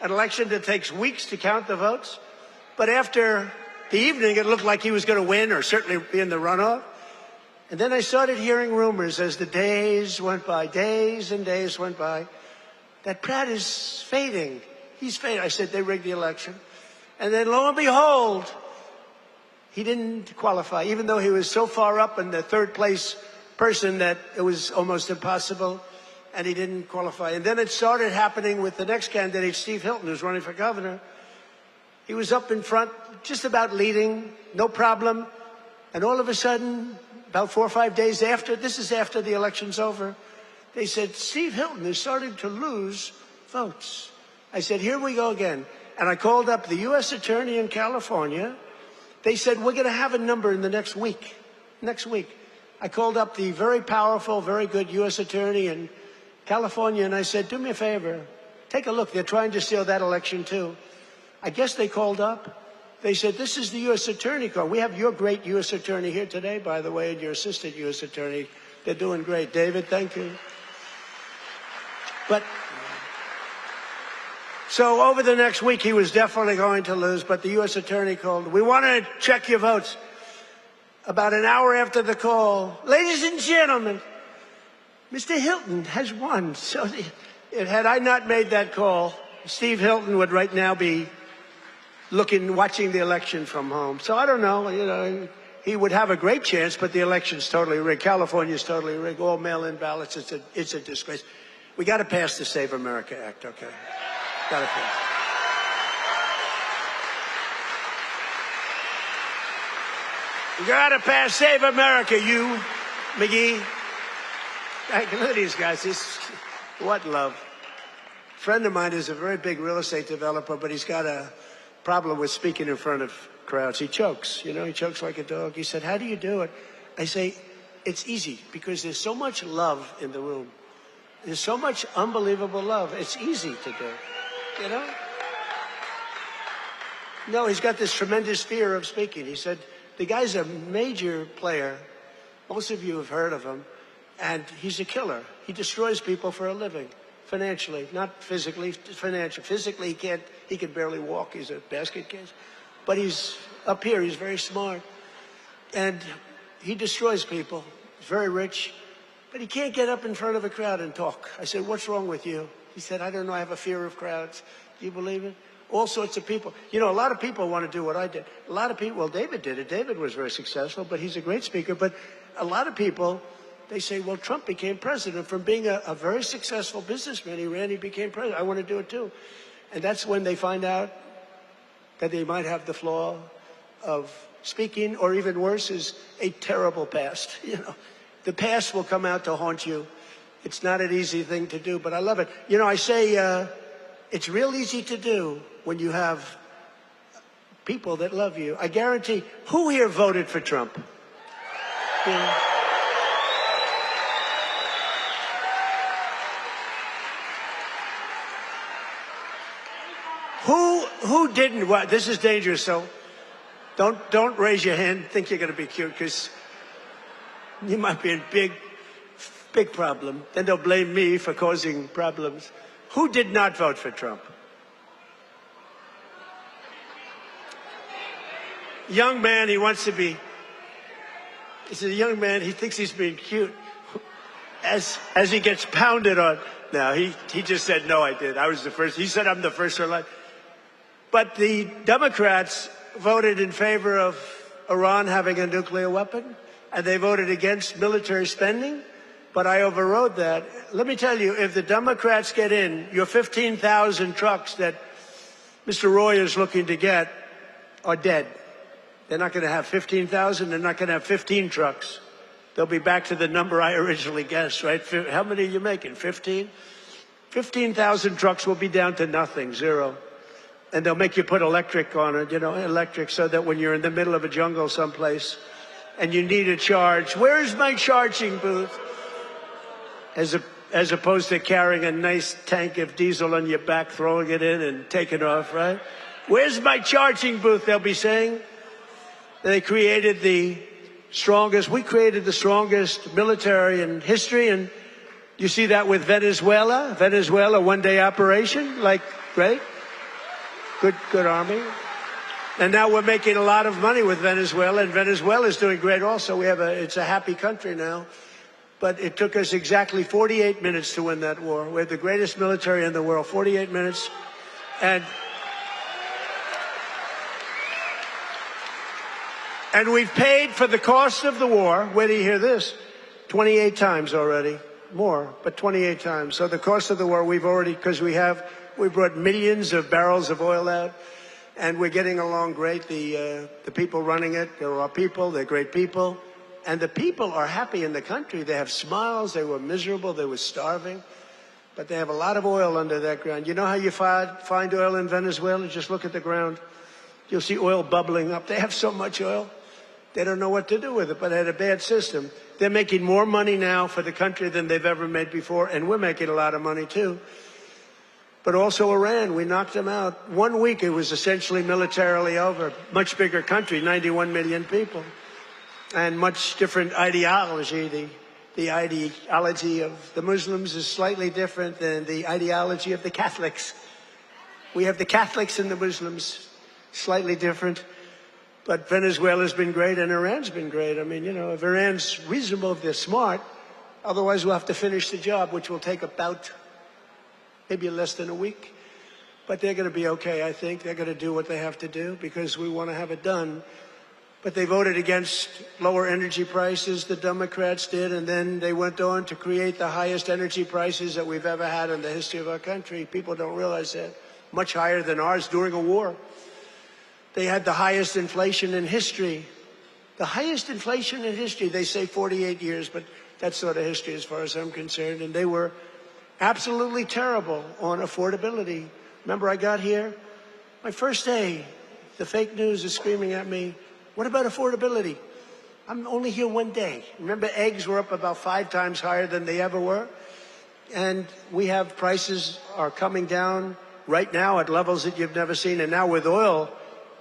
An election that takes weeks to count the votes? But after the evening, it looked like he was going to win or certainly be in the runoff. And then I started hearing rumors as the days went by, days and days went by, that Pratt is fading. He's fading. I said, they rigged the election. And then lo and behold, he didn't qualify, even though he was so far up in the third place person that it was almost impossible, and he didn't qualify. And then it started happening with the next candidate, Steve Hilton, who's running for governor. He was up in front, just about leading, no problem. And all of a sudden, about 4 or 5 days after, this is after the election's over, they said, Steve Hilton is starting to lose votes. I said, here we go again. And I called up the U.S. Attorney in California. They said, we're going to have a number in the next week. Next week. I called up the very powerful, very good U.S. Attorney in California, and I said, do me a favor. Take a look. They're trying to steal that election, too. I guess they called up. They said, this is the U.S. Attorney call. We have your great U.S. Attorney here today, by the way, and your assistant U.S. Attorney. They're doing great. David, thank you. But so over the next week, he was definitely going to lose, but the U.S. Attorney called. We want to check your votes. About an hour after the call, ladies and gentlemen, Mr. Hilton has won. So had I not made that call, Steve Hilton would right now be watching the election from home. So I don't know, he would have a great chance, but the election's totally rigged. California's totally rigged. All mail-in ballots. It's a disgrace. We got to pass the Save America Act, okay? Got to pass. You got to pass Save America, you, McGee. Look at these guys. What love. A friend of mine is a very big real estate developer, but he's got a problem with speaking in front of crowds. He chokes, he chokes like a dog. He said, how do you do it? I say, it's easy because there's so much love in the room. There's so much unbelievable love. It's easy to do, No, he's got this tremendous fear of speaking. He said, the guy's a major player. Most of you have heard of him. And he's a killer. He destroys people for a living, financially, not physically, financially. Physically, he can barely walk. He's a basket case. But he's up here. He's very smart. And he destroys people. He's very rich. But he can't get up in front of a crowd and talk. I said, what's wrong with you? He said, I don't know. I have a fear of crowds. Do you believe it? All sorts of people. You know, a lot of people want to do what I did. A lot of people, well, David did it. David was very successful, but he's a great speaker. But a lot of people, they say, well, Trump became president. From being a very successful businessman, he became president. I want to do it too. And that's when they find out that they might have the flaw of speaking, or even worse, is a terrible past. You know, the past will come out to haunt you. It's not an easy thing to do, but I love it. You know, I say it's real easy to do when you have people that love you. I guarantee, who here voted for Trump? Yeah. Who didn't? Well, this is dangerous, so don't raise your hand. Think you're going to be cute, because you might be in big problem. Then they'll blame me for causing problems. Who did not vote for Trump? Young man, he wants to be. He's a young man. He thinks he's being cute. As he gets pounded on. Now he just said, no, I did. I was the first. He said, I'm the first in line. But the Democrats voted in favor of Iran having a nuclear weapon, and they voted against military spending. But I overrode that. Let me tell you, if the Democrats get in, your 15,000 trucks that Mr. Roy is looking to get are dead. They're not going to have 15,000. They're not going to have 15 trucks. They'll be back to the number I originally guessed, right? How many are you making? 15? 15,000 trucks will be down to nothing, zero. And they'll make you put electric on it, you know, electric, so that when you're in the middle of a jungle someplace and you need a charge, where's my charging booth? As opposed to carrying a nice tank of diesel on your back, throwing it in and taking off, right? Where's my charging booth, they'll be saying. They created the strongest military in history, and you see that with Venezuela, one-day operation, like, great. Good army. And now we're making a lot of money with Venezuela, and Venezuela is doing great also. It's a happy country now. But it took us exactly 48 minutes to win that war. We have the greatest military in the world, 48 minutes. And we've paid for the cost of the war, where do you hear this? 28 times already. More, but 28 times. So the cost of the war, we've already, because we brought millions of barrels of oil out, and we're getting along great. The people running it, they're our people, they're great people. And the people are happy in the country. They have smiles, they were miserable, they were starving. But they have a lot of oil under that ground. You know how you find oil in Venezuela? Just look at the ground. You'll see oil bubbling up. They have so much oil, they don't know what to do with it, but they had a bad system. They're making more money now for the country than they've ever made before, and we're making a lot of money too. But also Iran, we knocked them out. 1 week, it was essentially militarily over. Much bigger country, 91 million people. And much different ideology. The ideology of the Muslims is slightly different than the ideology of the Catholics. We have the Catholics and the Muslims, slightly different. But Venezuela's been great, and Iran's been great. I mean, you know, if Iran's reasonable, if they're smart, otherwise we'll have to finish the job, which will take about maybe less than a week. But they're going to be okay, I think. They're going to do what they have to do because we want to have it done. But they voted against lower energy prices, the Democrats did, and then they went on to create the highest energy prices that we've ever had in the history of our country. People don't realize that. Much higher than ours during a war. They had the highest inflation in history. The highest inflation in history. They say 48 years, but that's sort of history as far as I'm concerned. And they were absolutely terrible on affordability. Remember, I got here, my first day, the fake news is screaming at me, what about affordability? I'm only here 1 day. Remember, eggs were up about 5 times higher than they ever were. And we have prices are coming down right now at levels that you've never seen. And now with oil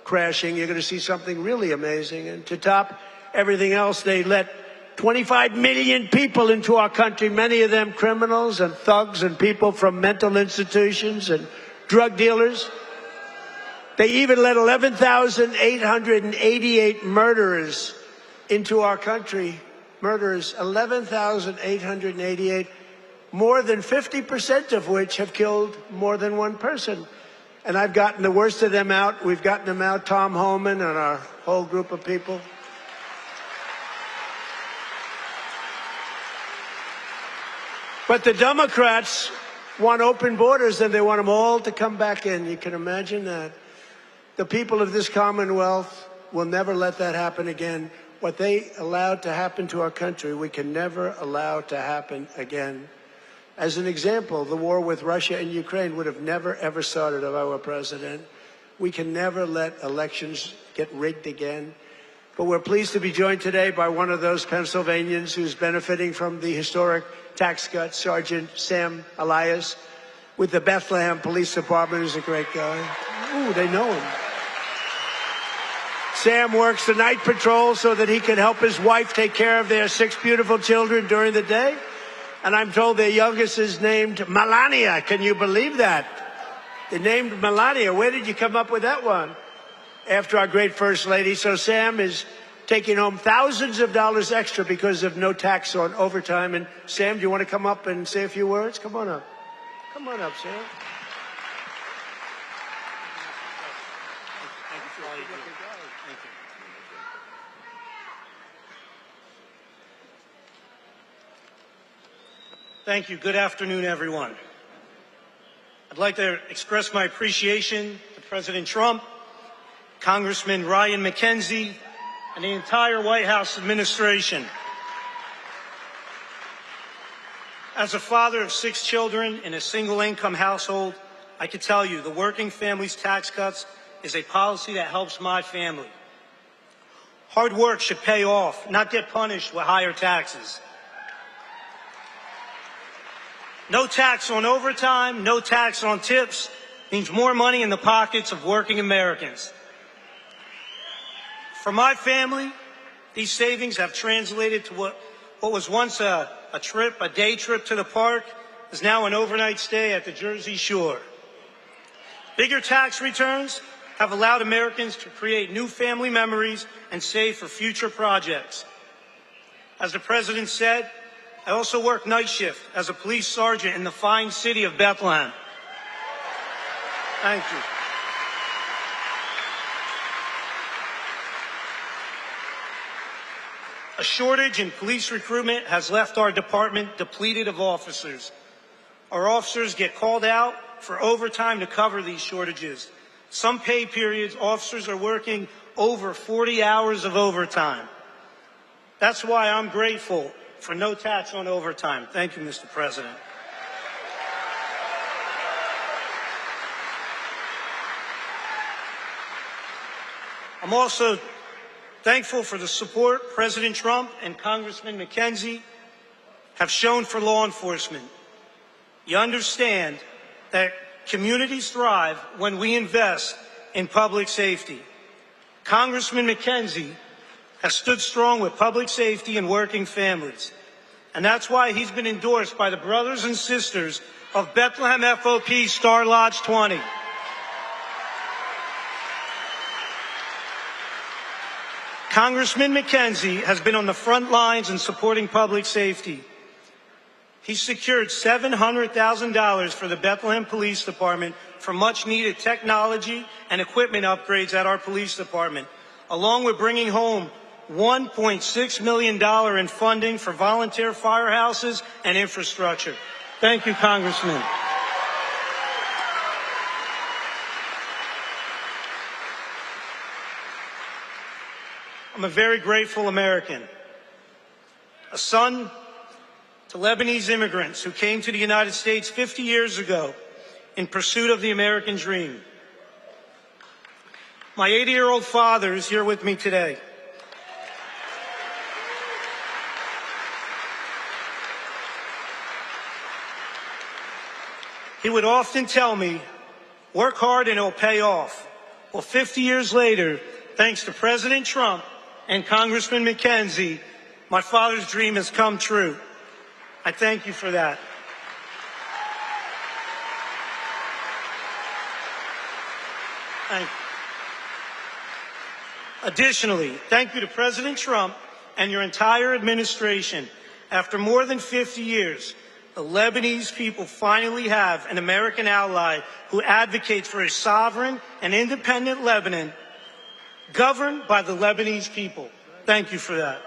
crashing, you're going to see something really amazing. And to top everything else, they let 25 million people into our country, many of them criminals and thugs and people from mental institutions and drug dealers. They even let 11,888 murderers into our country. Murderers, 11,888, more than 50% of which have killed more than one person. And I've gotten the worst of them out. We've gotten them out, Tom Homan and our whole group of people. But the Democrats want open borders, and they want them all to come back in. You can imagine that. The people of this Commonwealth will never let that happen again. What they allowed to happen to our country, we can never allow to happen again. As an example, the war with Russia and Ukraine would have never, ever started if I were president. We can never let elections get rigged again. But we're pleased to be joined today by one of those Pennsylvanians who's benefiting from the historic tax cuts, Sergeant Sam Elias, with the Bethlehem Police Department, who's a great guy. Ooh, they know him. Sam works the night patrol so that he can help his wife take care of their 6 beautiful children during the day. And I'm told their youngest is named Melania. Can you believe that? They named Melania. Where did you come up with that one? After our great First Lady. So Sam is taking home thousands of dollars extra because of no tax on overtime. And Sam, do you want to come up and say a few words? Come on up. Come on up, Sam. Thank you. Good afternoon, everyone. I'd like to express my appreciation to President Trump, Congressman Ryan McKenzie, and the entire White House administration. As a father of 6 children in a single-income household, I can tell you the Working Families Tax Cuts is a policy that helps my family. Hard work should pay off, not get punished with higher taxes. No tax on overtime, no tax on tips means more money in the pockets of working Americans. For my family, these savings have translated to what was once a day trip to the park, is now an overnight stay at the Jersey Shore. Bigger tax returns have allowed Americans to create new family memories and save for future projects. As the President said, I also work night shift as a police sergeant in the fine city of Bethlehem. Thank you. A shortage in police recruitment has left our department depleted of officers. Our officers get called out for overtime to cover these shortages. Some pay periods, officers are working over 40 hours of overtime. That's why I'm grateful for no tax on overtime. Thank you, Mr. President. I'm also thankful for the support President Trump and Congressman McKenzie have shown for law enforcement. You understand that communities thrive when we invest in public safety. Congressman McKenzie has stood strong with public safety and working families. And that's why he's been endorsed by the brothers and sisters of Bethlehem FOP Star Lodge 20. Congressman McKenzie has been on the front lines in supporting public safety. He secured $700,000 for the Bethlehem Police Department for much-needed technology and equipment upgrades at our police department, along with bringing home $1.6 million in funding for volunteer firehouses and infrastructure. Thank you, Congressman. I'm a very grateful American, a son to Lebanese immigrants who came to the United States 50 years ago in pursuit of the American dream. My 80-year-old father is here with me today. He would often tell me, work hard and it'll pay off. Well, 50 years later, thanks to President Trump and Congressman McKenzie, my father's dream has come true. I thank you for that. Thank you. Additionally, thank you to President Trump and your entire administration. After more than 50 years, the Lebanese people finally have an American ally who advocates for a sovereign and independent Lebanon governed by the Lebanese people. Thank you for that.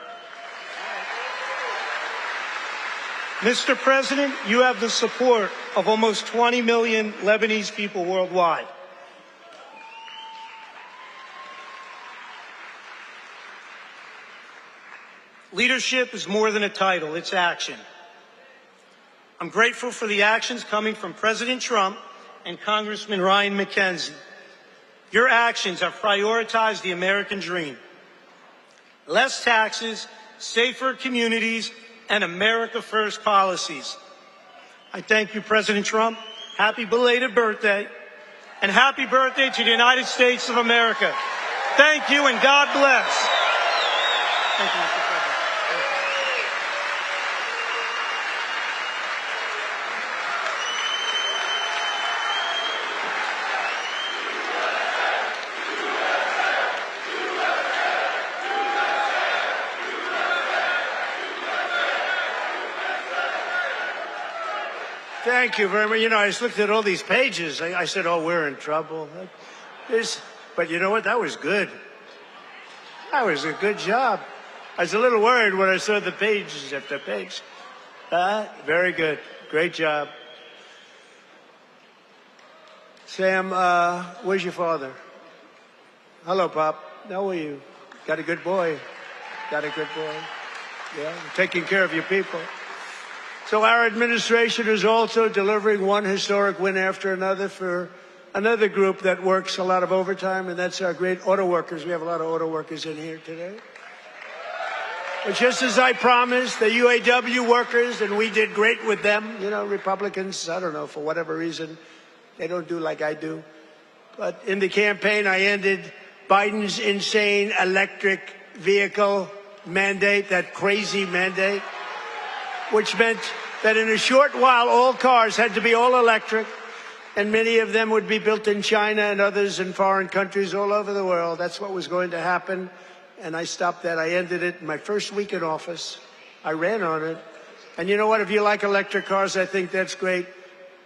Mr. President, you have the support of almost 20 million Lebanese people worldwide. Leadership is more than a title, it's action. I'm grateful for the actions coming from President Trump and Congressman Ryan McKenzie. Your actions have prioritized the American dream. Less taxes, safer communities, and America First policies. I thank you, President Trump. Happy belated birthday. And happy birthday to the United States of America. Thank you and God bless. Thank you, Mr. President. Thank you very much. You know, I just looked at all these pages. I said, oh, we're in trouble. But you know what? That was good. That was a good job. I was a little worried when I saw the pages after page. Very good. Great job. Sam, where's your father? Hello, Pop. How are you? Got a good boy. Got a good boy. Yeah, taking care of your people. So our administration is also delivering one historic win after another for another group that works a lot of overtime, and that's our great auto workers. We have a lot of auto workers in here today. But just as I promised, the UAW workers, and we did great with them, you know, Republicans, I don't know, for whatever reason, they don't do like I do. But in the campaign, I ended Biden's insane electric vehicle mandate, that crazy mandate, which meant that in a short while, all cars had to be all electric, and many of them would be built in China and others in foreign countries all over the world. That's what was going to happen, and I stopped that. I ended it in my first week in office. I ran on it. And you know what? If you like electric cars, I think that's great.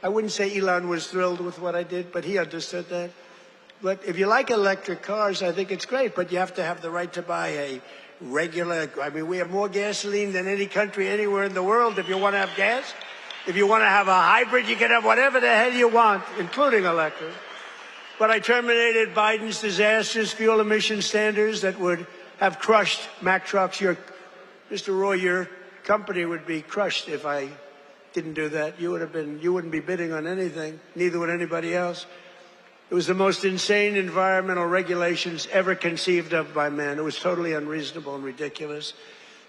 I wouldn't say Elon was thrilled with what I did, but he understood that. But if you like electric cars, I think it's great, but you have to have the right to buy a regular, I mean, we have more gasoline than any country anywhere in the world if you want to have gas. If you want to have a hybrid, you can have whatever the hell you want, including electric. But I terminated Biden's disastrous fuel emission standards that would have crushed Mack trucks. Mr. Roy, your company would be crushed if I didn't do that. You wouldn't be bidding on anything, neither would anybody else. It was the most insane environmental regulations ever conceived of by man. It was totally unreasonable and ridiculous.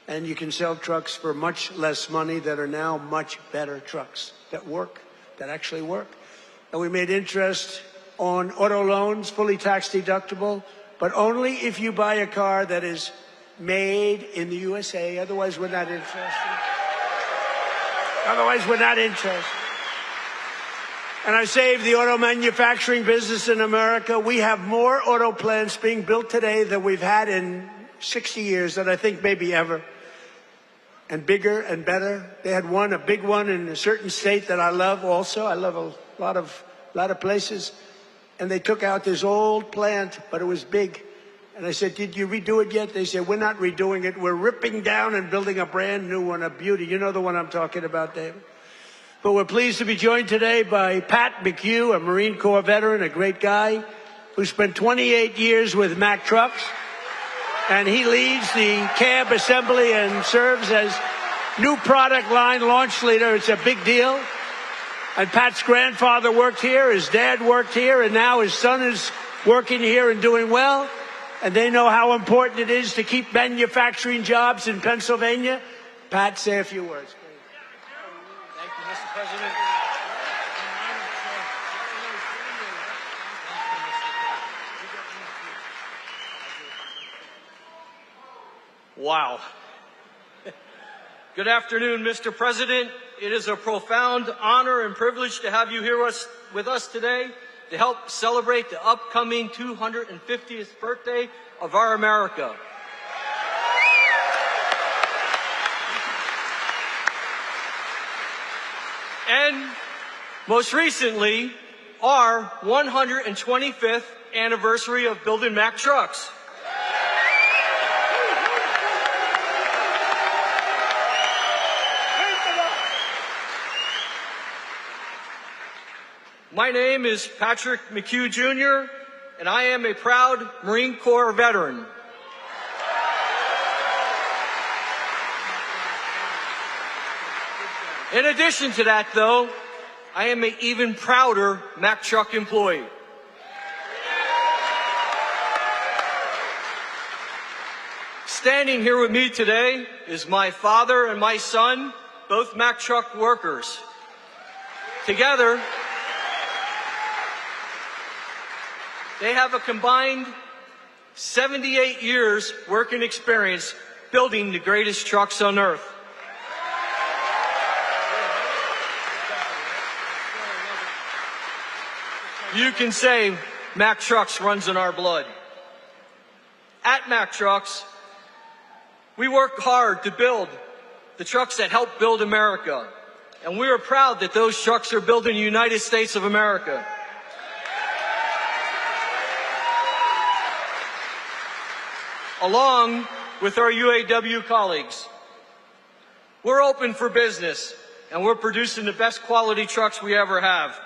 And you can sell trucks for much less money that are now much better trucks that work, that actually work. And we made interest on auto loans, fully tax deductible, but only if you buy a car that is made in the USA. Otherwise, we're not interested. Otherwise, we're not interested. And I saved the auto manufacturing business in America. We have more auto plants being built today than we've had in 60 years, than I think maybe ever. And bigger and better. They had a big one in a certain state that I love also. I love a lot of places. And they took out this old plant, but it was big. And I said, did you redo it yet? They said, we're not redoing it. We're ripping down and building a brand new one, a beauty. You know the one I'm talking about, David. But we're pleased to be joined today by Pat McHugh, a Marine Corps veteran, a great guy who spent 28 years with Mack trucks. And he leads the cab assembly and serves as new product line launch leader. It's a big deal. And Pat's grandfather worked here, his dad worked here, and now his son is working here and doing well. And they know how important it is to keep manufacturing jobs in Pennsylvania. Pat, say a few words. Thank you, Mr. President. Wow. Good afternoon, Mr. President. It is a profound honor and privilege to have you here with us today to help celebrate the upcoming 250th birthday of our America. and most recently, our 125th anniversary of building Mack trucks. My name is Patrick McHugh Jr., and I am a proud Marine Corps veteran. In addition to that, though, I am an even prouder Mack truck employee. Standing here with me today is my father and my son, both Mack truck workers. Together, they have a combined 78 years working experience building the greatest trucks on earth. You can say Mack Trucks runs in our blood. At Mack Trucks, we work hard to build the trucks that help build America. And we are proud that those trucks are built in the United States of America. Along with our UAW colleagues, we're open for business and we're producing the best quality trucks we ever have.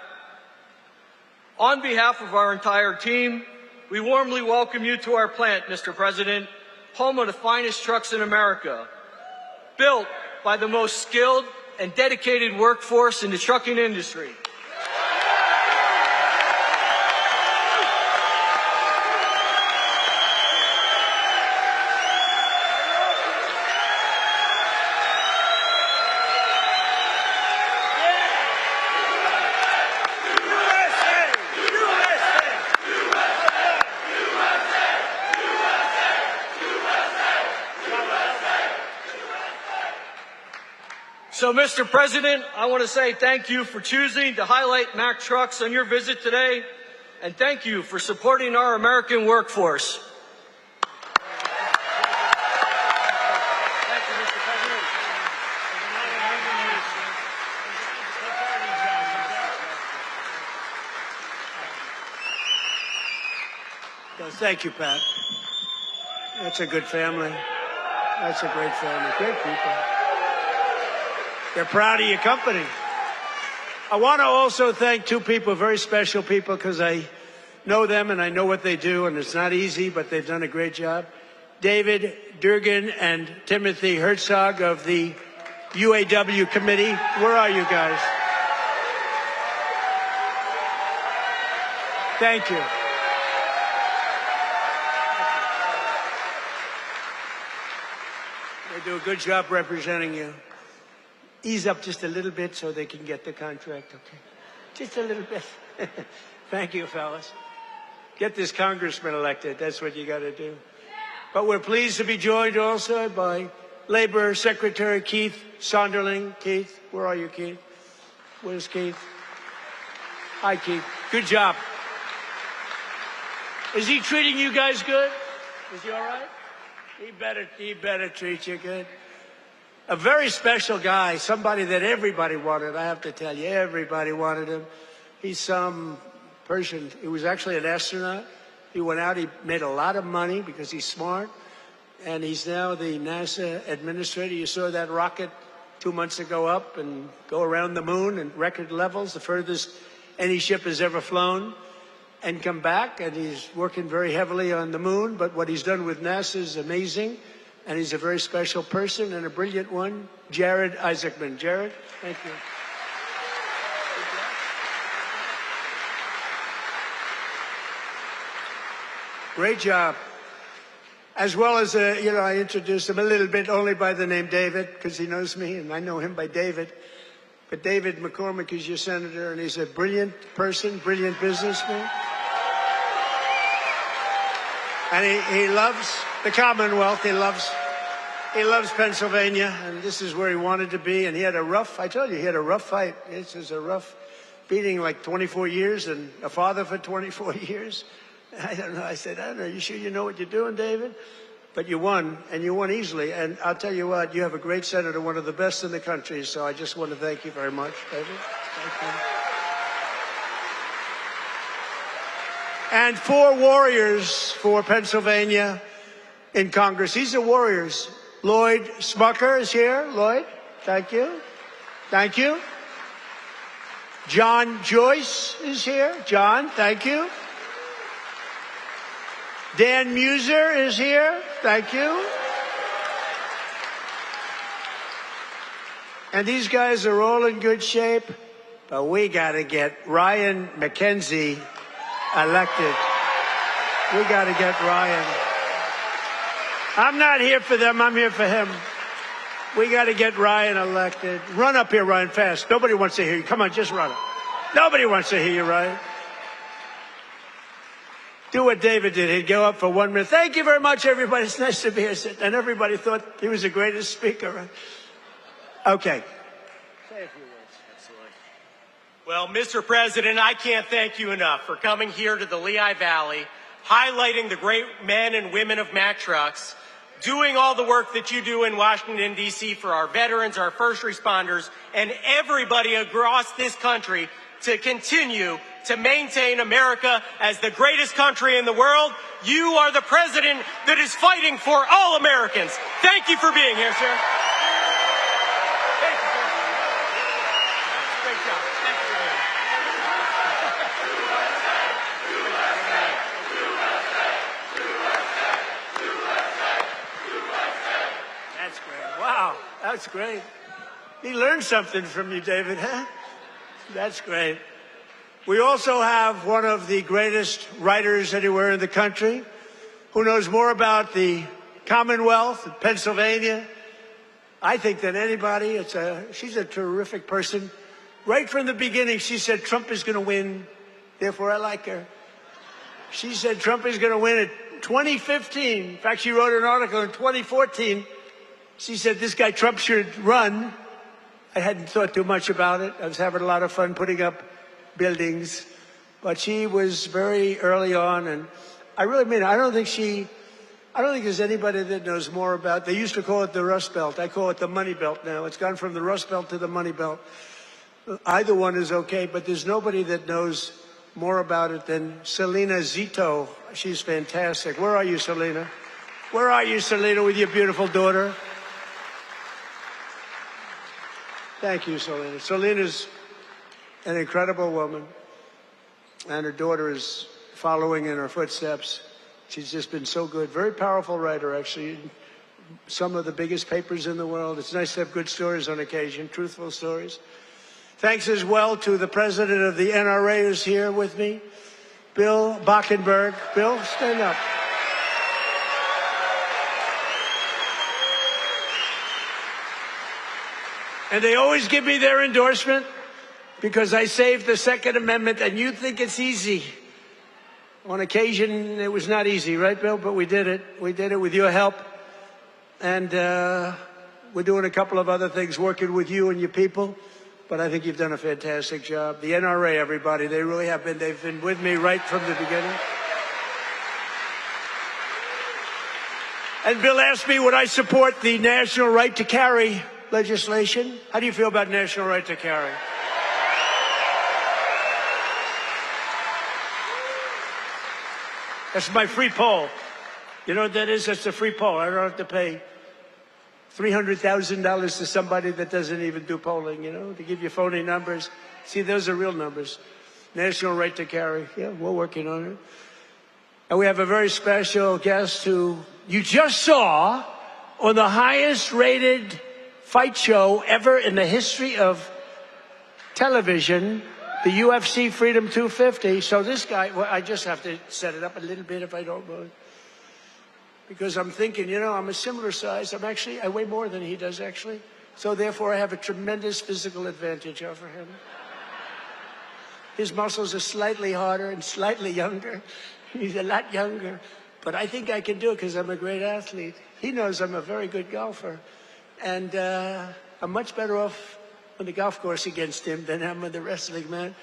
On behalf of our entire team, we warmly welcome you to our plant, Mr. President, home of the finest trucks in America, built by the most skilled and dedicated workforce in the trucking industry. So, Mr. President, I want to say thank you for choosing to highlight Mack Trucks on your visit today, and thank you for supporting our American workforce. Thank you, Pat. That's a good family. That's a great family. Great people. They're proud of your company. I want to also thank two people, very special people, because I know them and I know what they do, and it's not easy, but they've done a great job. David Durgan and Timothy Herzog of the UAW committee. Where are you guys? Thank you. They do a good job representing you. Ease up just a little bit so they can get the contract, okay? Just a little bit. Thank you, fellas. Get this congressman elected. That's what you got to do. But we're pleased to be joined also by Labor Secretary Keith Sonderling. Keith, where are you, Keith? Where's Keith? Hi, Keith. Good job. Is he treating you guys good? Is he all right? He better treat you good. A very special guy, somebody that everybody wanted. I have to tell you, everybody wanted him. He's some person. He was actually an astronaut. He went out, he made a lot of money because he's smart. And he's now the NASA administrator. You saw that rocket 2 months ago up and go around the moon in record levels, the furthest any ship has ever flown, and come back. And he's working very heavily on the moon. But what he's done with NASA is amazing. And he's a very special person and a brilliant one, Jared Isaacman. Jared, thank you. Great job. As well as, I introduced him a little bit only by the name David, because he knows me, and I know him by David. But David McCormick is your senator, and he's a brilliant person, brilliant businessman. And he loves the Commonwealth. He loves Pennsylvania, and this is where he wanted to be. And he had a rough, I told you, he had a rough fight. This is a rough beating, like 24 years, and a father for 24 years. I don't know. I said, I don't know. You sure you know what you're doing, David? but you won, and you won easily. And I'll tell you what, you have a great senator, one of the best in the country, so I just want to thank you very much, David. Thank you. And 4 warriors for Pennsylvania in Congress. These are warriors. Lloyd Smucker is here. Lloyd, thank you. Thank you. John Joyce is here. John, thank you. Dan Muser is here. Thank you. And these guys are all in good shape, but we got to get Ryan McKenzie elected. We got to get Ryan. I'm not here for them. I'm here for him. We got to get Ryan elected. Run up here, Ryan, fast. Nobody wants to hear you. Come on, just run up. Nobody wants to hear you, Ryan. Do what David did. He'd go up for 1 minute. Thank you very much, everybody. It's nice to be here. And everybody thought he was the greatest speaker. Right? Okay. Say a few words. Absolutely. Well, Mr. President, I can't thank you enough for coming here to the Lehigh Valley, highlighting the great men and women of Mack Trucks, doing all the work that you do in Washington, D.C. for our veterans, our first responders, and everybody across this country to continue to maintain America as the greatest country in the world. You are the president that is fighting for all Americans. Thank you for being here, sir. Thank you, sir. Great job. Thank you for being here. That's great. Wow, that's great. He learned something from you, David, huh? That's great. We also have one of the greatest writers anywhere in the country who knows more about the Commonwealth and Pennsylvania, I think, than anybody. She's a terrific person. Right from the beginning, she said Trump is going to win, therefore I like her. She said Trump is going to win in 2015. In fact, she wrote an article in 2014. She said this guy Trump should run. I hadn't thought too much about it. I was having a lot of fun putting up buildings. But she was very early on, and I really mean it. I don't think there's anybody that knows more about, they used to call it the Rust Belt. I call it the Money Belt now. It's gone from the Rust Belt to the Money Belt. Either one is okay, but there's nobody that knows more about it than Selena Zito. She's fantastic. Where are you, Selena? Where are you, Selena, with your beautiful daughter? Thank you, Selena. Selena's an incredible woman, and her daughter is following in her footsteps. She's just been so good. Very powerful writer, actually. Some of the biggest papers in the world. It's nice to have good stories on occasion, truthful stories. Thanks as well to the president of the NRA who's here with me, Bill Bockenberg. Bill, stand up. And they always give me their endorsement because I saved the Second Amendment, and you think it's easy. On occasion, it was not easy, right, Bill? But we did it. We did it with your help. And we're doing a couple of other things, working with you and your people. But I think you've done a fantastic job. The NRA, everybody, they really have been. They've been with me right from the beginning. And Bill asked me, would I support the national right to carry legislation? How do you feel about national right to carry? That's my free poll. You know what that is? That's a free poll. I don't have to pay $300,000 to somebody that doesn't even do polling, you know, to give you phony numbers. See, those are real numbers. National right to carry. Yeah, we're working on it. And we have a very special guest who you just saw on the highest rated fight show ever in the history of television, the UFC Freedom 250. So this guy, well, I just have to set it up a little bit if I don't mind. Because I'm thinking, you know, I'm a similar size. I weigh more than he does, actually. So therefore, I have a tremendous physical advantage over him. His muscles are slightly harder and slightly younger. He's a lot younger. But I think I can do it because I'm a great athlete. He knows I'm a very good golfer. And I'm much better off on the golf course against him than I'm on the wrestling mat.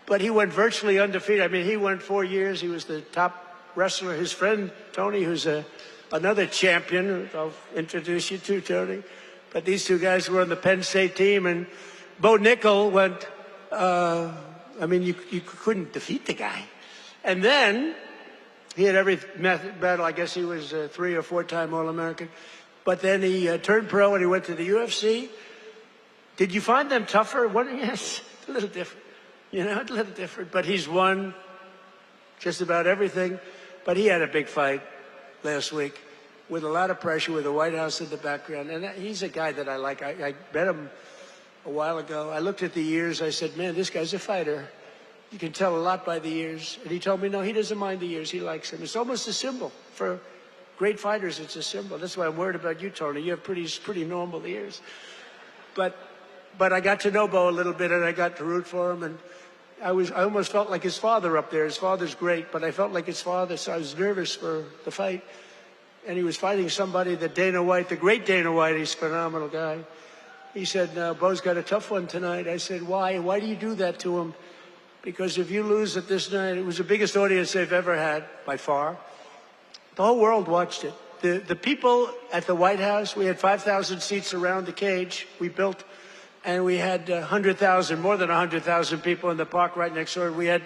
But he went virtually undefeated. I mean, he went 4 years. He was the top wrestler. His friend, Tony, who's a another champion I'll introduce you to, Tony. But these two guys were on the Penn State team, and Bo Nickel went, you couldn't defeat the guy. And then he had every battle. I guess he was a 3 or 4-time All-American. But then he turned pro and he went to the UFC. Did you find them tougher? Yes, a little different. A little different. But he's won just about everything. But he had a big fight last week with a lot of pressure, with the White House in the background. And he's a guy that I like. I met him a while ago. I looked at the years. I said, man, this guy's a fighter. You can tell a lot by the years. And he told me, no, he doesn't mind the years. He likes them. It's almost a symbol. For great fighters, it's a symbol. That's why I'm worried about you, Tony. You have pretty normal years. But I got to know Bo a little bit, and I got to root for him. And I almost felt like his father up there. His father's great, but I felt like his father, so I was nervous for the fight. And he was fighting somebody that Dana White, the great Dana White, he's a phenomenal guy. He said, no, Bo's got a tough one tonight. I said, why? Why do you do that to him? Because if you lose at this night, it was the biggest audience they've ever had, by far. The whole world watched it. The people at the White House, we had 5,000 seats around the cage we built, and we had 100,000, more than 100,000 people in the park right next door. We had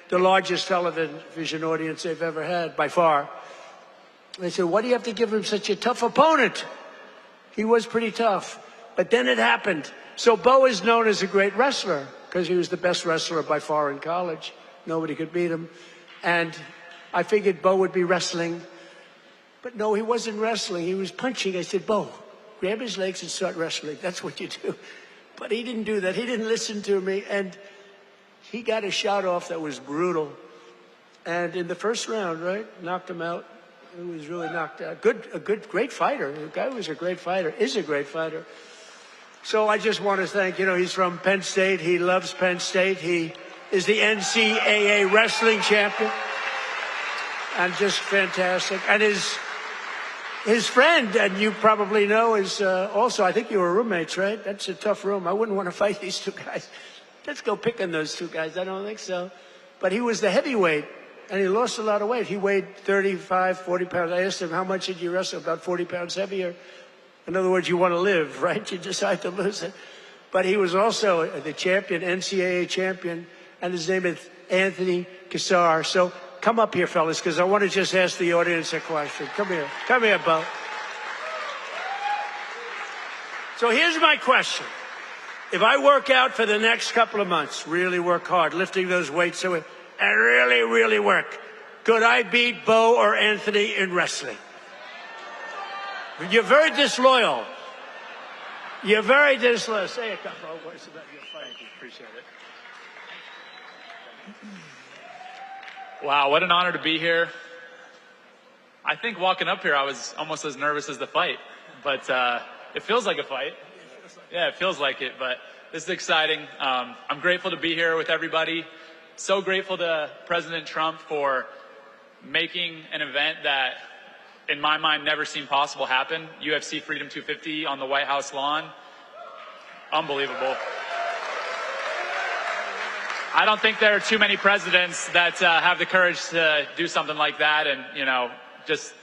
the largest television audience they've ever had, by far. They said, why do you have to give him such a tough opponent? He was pretty tough. But then it happened. So Bo is known as a great wrestler because he was the best wrestler by far in college. Nobody could beat him. And I figured Bo would be wrestling. But no, he wasn't wrestling. He was punching. I said, Bo, grab his legs and start wrestling. That's what you do. But he didn't do that. He didn't listen to me. And he got a shot off that was brutal. And in the first round, right, knocked him out. He was really knocked out. Great fighter. The guy was a great fighter, is a great fighter. So I just want to thank, he's from Penn State. He loves Penn State. He is the NCAA wrestling champion. And just fantastic. And his friend, and you probably know, is also, I think you were roommates, right? That's a tough room. I wouldn't want to fight these two guys. Let's go pick on those two guys. I don't think so. But he was the heavyweight. And he lost a lot of weight. He weighed 35, 40 pounds. I asked him, how much did you wrestle? About 40 pounds heavier. In other words, you want to live, right? You decide to lose it. But he was also the champion, NCAA champion, and his name is Anthony Cassar. So come up here, fellas, because I want to just ask the audience a question. Come here. Come here, Bo. So here's my question. If I work out for the next couple of months, really work hard, lifting those weights, and really, really work, could I beat Bo or Anthony in wrestling? You're very disloyal. You're very disloyal. Say a couple of words about your fight. Thank you. Appreciate it. Wow, what an honor to be here. I think walking up here, I was almost as nervous as the fight. But it feels like a fight. Yeah, it feels like it. But this is exciting. I'm grateful to be here with everybody. So grateful to President Trump for making an event that, in my mind, never seemed possible happen. UFC Freedom 250 on the White House lawn. Unbelievable. I don't think there are too many presidents that have the courage to do something like that, and, just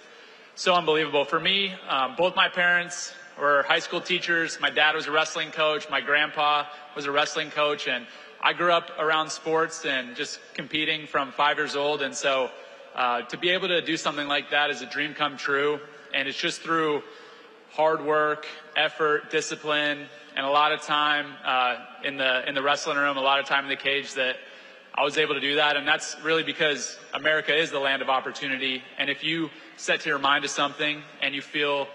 so unbelievable. For me, both my parents were high school teachers. My dad was a wrestling coach. My grandpa was a wrestling coach, and I grew up around sports and just competing from 5 years old. And so to be able to do something like that is a dream come true. And it's just through hard work, effort, discipline, and a lot of time in the wrestling room, a lot of time in the cage that I was able to do that. And that's really because America is the land of opportunity. And if you set your mind to something and you feel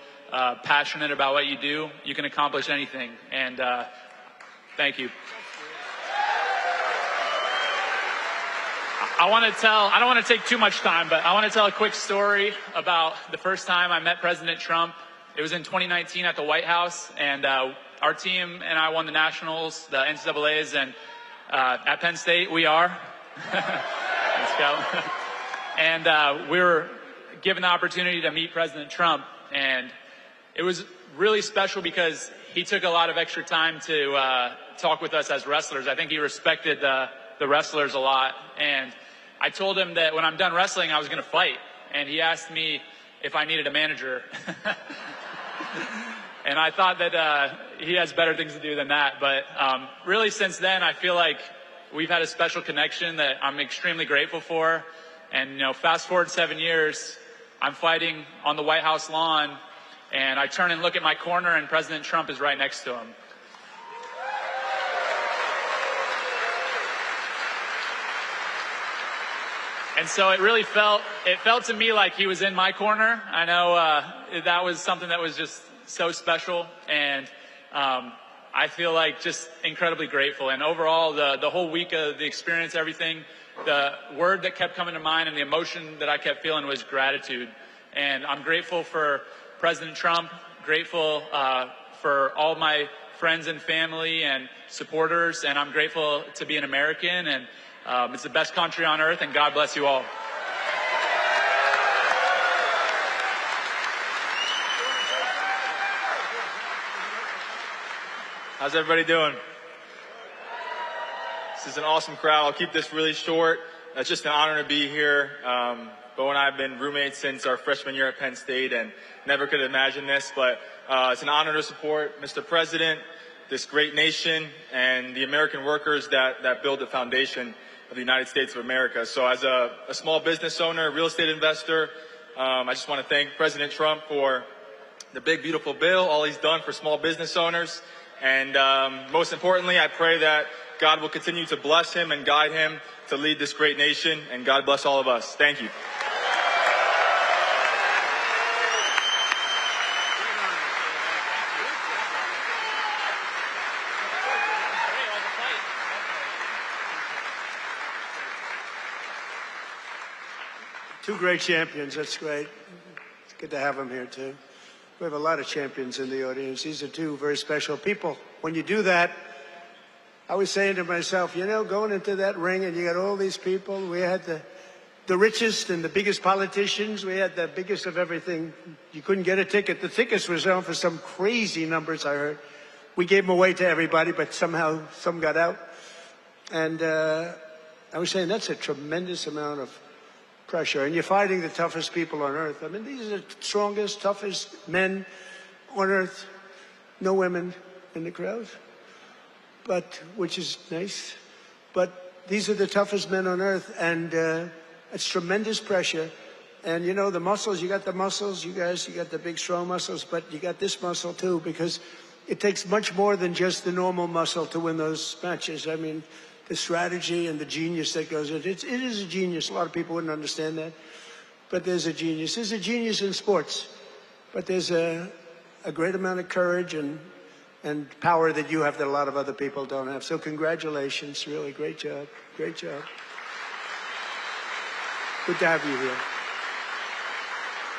passionate about what you do, you can accomplish anything. And thank you. I don't want to take too much time, but I want to tell a quick story about the first time I met President Trump. It was in 2019 at the White House, and our team and I won the Nationals, the NCAAs, and at Penn State we are. Let's go. And we were given the opportunity to meet President Trump, and it was really special because he took a lot of extra time to talk with us as wrestlers. I think he respected the wrestlers a lot, and I told him that when I'm done wrestling, I was going to fight. And he asked me if I needed a manager. And I thought that he has better things to do than that. But really since then, I feel like we've had a special connection that I'm extremely grateful for. And, you know, fast forward 7 years, I'm fighting on the White House lawn, and I turn and look at my corner, and President Trump is right next to him. And so it really felt to me like he was in my corner. I know that was something that was just so special, and I feel like just incredibly grateful. And overall, the whole week of the experience, everything, the word that kept coming to mind and the emotion that I kept feeling was gratitude. And I'm grateful for President Trump, grateful for all my friends and family and supporters, and I'm grateful to be an American, and it's the best country on earth, and God bless you all. How's everybody doing? This is an awesome crowd. I'll keep this really short. It's just an honor to be here. Bo and I have been roommates since our freshman year at Penn State and never could have imagined this, but it's an honor to support Mr. President, this great nation, and the American workers that build the foundation of the United States of America. So as a small business owner, real estate investor, I just want to thank President Trump for the big, beautiful bill, all he's done for small business owners. And most importantly, I pray that God will continue to bless him and guide him to lead this great nation. And God bless all of us. Thank you. Two great champions. That's great. It's good to have them here, too. We have a lot of champions in the audience. These are two very special people. When you do that, I was saying to myself, you know, going into that ring and you got all these people, we had the richest and the biggest politicians, we had the biggest of everything. You couldn't get a ticket. The tickets were selling for some crazy numbers, I heard. We gave them away to everybody, but somehow some got out. And I was saying that's a tremendous amount of pressure, and you're fighting the toughest people on earth. I mean, these are the strongest, toughest men on earth. No women in the crowd, but which is nice. But these are the toughest men on earth, and it's tremendous pressure. And you know, the muscles, you got the muscles, you guys, you got the big strong muscles, but you got this muscle too, because it takes much more than just the normal muscle to win those matches. I mean, the strategy and the genius that goes into it. It is a genius. A lot of people wouldn't understand that. But there's a genius. There's a genius in sports. But there's a great amount of courage and power that you have that a lot of other people don't have. So congratulations. Really, great job. Great job. Good to have you here.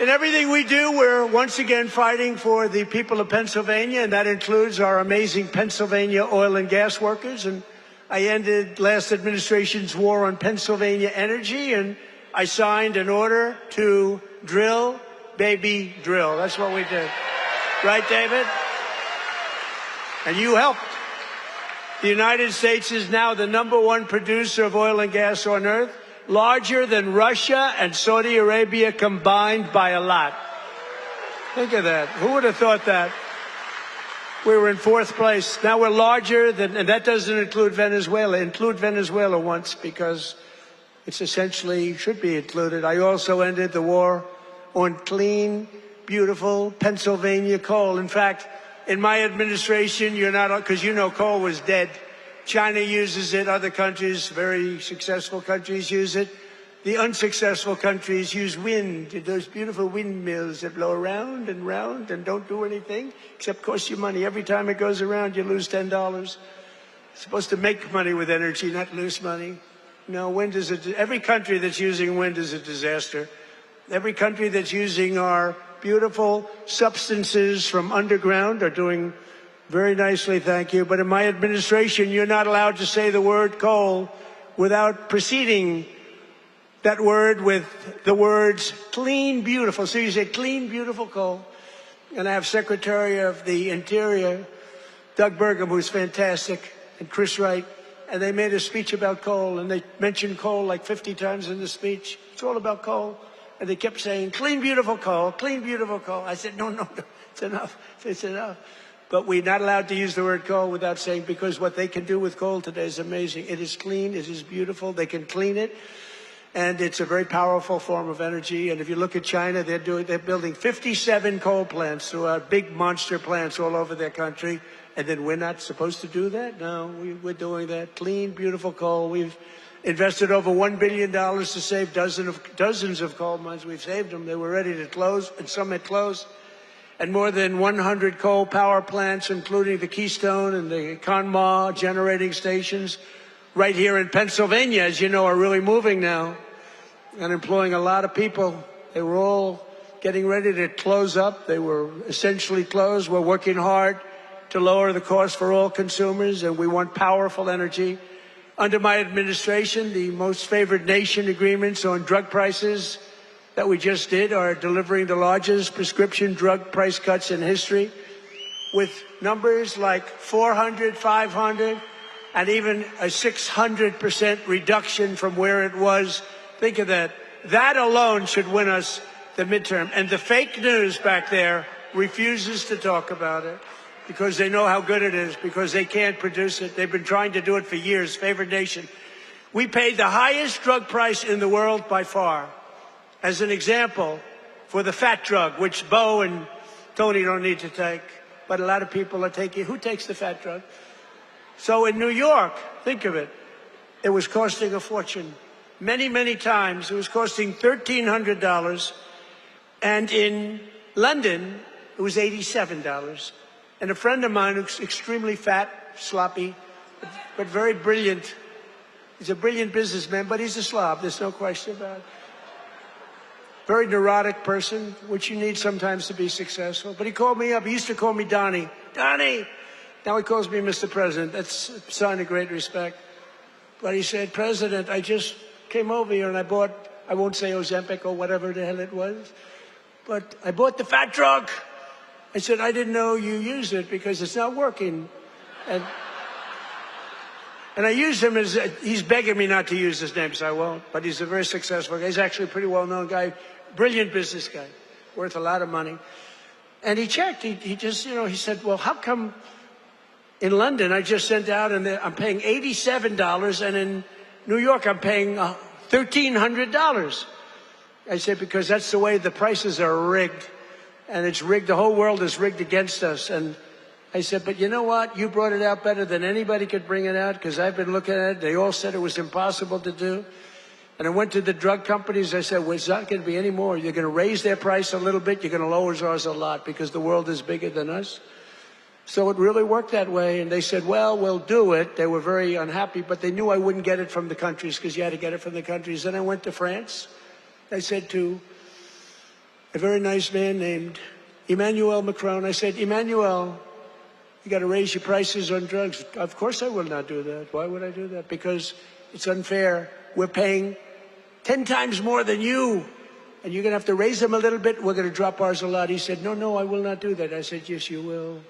In everything we do, we're once again fighting for the people of Pennsylvania, and that includes our amazing Pennsylvania oil and gas workers. And I ended last administration's war on Pennsylvania energy, and I signed an order to drill, baby, drill. That's what we did. Right, David? And you helped. The United States is now the #1 producer of oil and gas on earth, larger than Russia and Saudi Arabia combined by a lot. Think of that. Who would have thought that? We were in 4th place. Now we're larger than, and that doesn't include Venezuela. Include Venezuela once, because it's essentially should be included. I also ended the war on clean, beautiful Pennsylvania coal. In fact, in my administration, you're not, because you know coal was dead. China uses it. Other countries, very successful countries, use it. The unsuccessful countries use wind, those beautiful windmills that blow around and round and don't do anything except cost you money. Every time it goes around, you lose $10. It's supposed to make money with energy, not lose money. No, wind is every country that's using wind is a disaster. Every country that's using our beautiful substances from underground are doing very nicely, thank you. But in my administration, you're not allowed to say the word coal without preceding that word with the words clean, beautiful. So you say clean, beautiful coal. And I have Secretary of the Interior, Doug Burgum, who's fantastic, and Chris Wright. And they made a speech about coal, and they mentioned coal like 50 times in the speech. It's all about coal. And they kept saying, clean, beautiful coal, clean, beautiful coal. I said, no, it's enough. It's enough. But we're not allowed to use the word coal without saying, because what they can do with coal today is amazing. It is clean. It is beautiful. They can clean it. And it's a very powerful form of energy. And if you look at China, they're building 57 coal plants throughout, big monster plants all over their country. And then we're not supposed to do that? No, we're doing that. Clean, beautiful coal. We've invested over $1 billion to save dozens of coal mines. We've saved them. They were ready to close, and some had closed. And more than 100 coal power plants, including the Keystone and the Conemaugh generating stations, right here in Pennsylvania, as you know, are really moving now and employing a lot of people. They were all getting ready to close up. They were essentially closed. We're working hard to lower the cost for all consumers, and we want powerful energy. Under my administration, the most favored nation agreements on drug prices that we just did are delivering the largest prescription drug price cuts in history, with numbers like 400, 500, and even a 600% reduction from where it was. Think of that. That alone should win us the midterm. And the fake news back there refuses to talk about it because they know how good it is, because they can't produce it. They've been trying to do it for years. Favored nation. We paid the highest drug price in the world by far. As an example, for the fat drug, which Bo and Tony don't need to take, but a lot of people are taking. Who takes the fat drug? So in New York, think of it, it was costing a fortune. Many, many times it was costing $1,300. And in London, it was $87. And a friend of mine who's extremely fat, sloppy, but very brilliant. He's a brilliant businessman, but he's a slob. There's no question about it. Very neurotic person, which you need sometimes to be successful. But he called me up. He used to call me Donnie. Donnie! Now he calls me Mr. President. That's a sign of great respect. But he said, President, I just came over here and I bought, I won't say Ozempic or whatever the hell it was, but I bought the fat drug. I said, I didn't know you used it because it's not working. And I used him as, he's begging me not to use his name, so I won't. But he's a very successful guy. He's actually a pretty well-known guy, brilliant business guy, worth a lot of money. And he checked. He just, he said, well, how come in London I just sent out and I'm paying $87, and in New York I'm paying $1,300? I said, because that's the way the prices are rigged. And it's rigged. The whole world is rigged against us. And I said, but you know what? You brought it out better than anybody could bring it out, because I've been looking at it. They all said it was impossible to do. And I went to the drug companies. I said, well, it's not going to be any more. You're going to raise their price a little bit. You're going to lower ours a lot, because the world is bigger than us. So it really worked that way. And they said, well, we'll do it. They were very unhappy, but they knew I wouldn't get it from the countries, because you had to get it from the countries. Then I went to France. I said to a very nice man named Emmanuel Macron, I said, Emmanuel, you got to raise your prices on drugs. Of course I will not do that. Why would I do that? Because it's unfair. We're paying 10 times more than you, and you're going to have to raise them a little bit. We're going to drop ours a lot. He said, no, I will not do that. I said, yes, you will.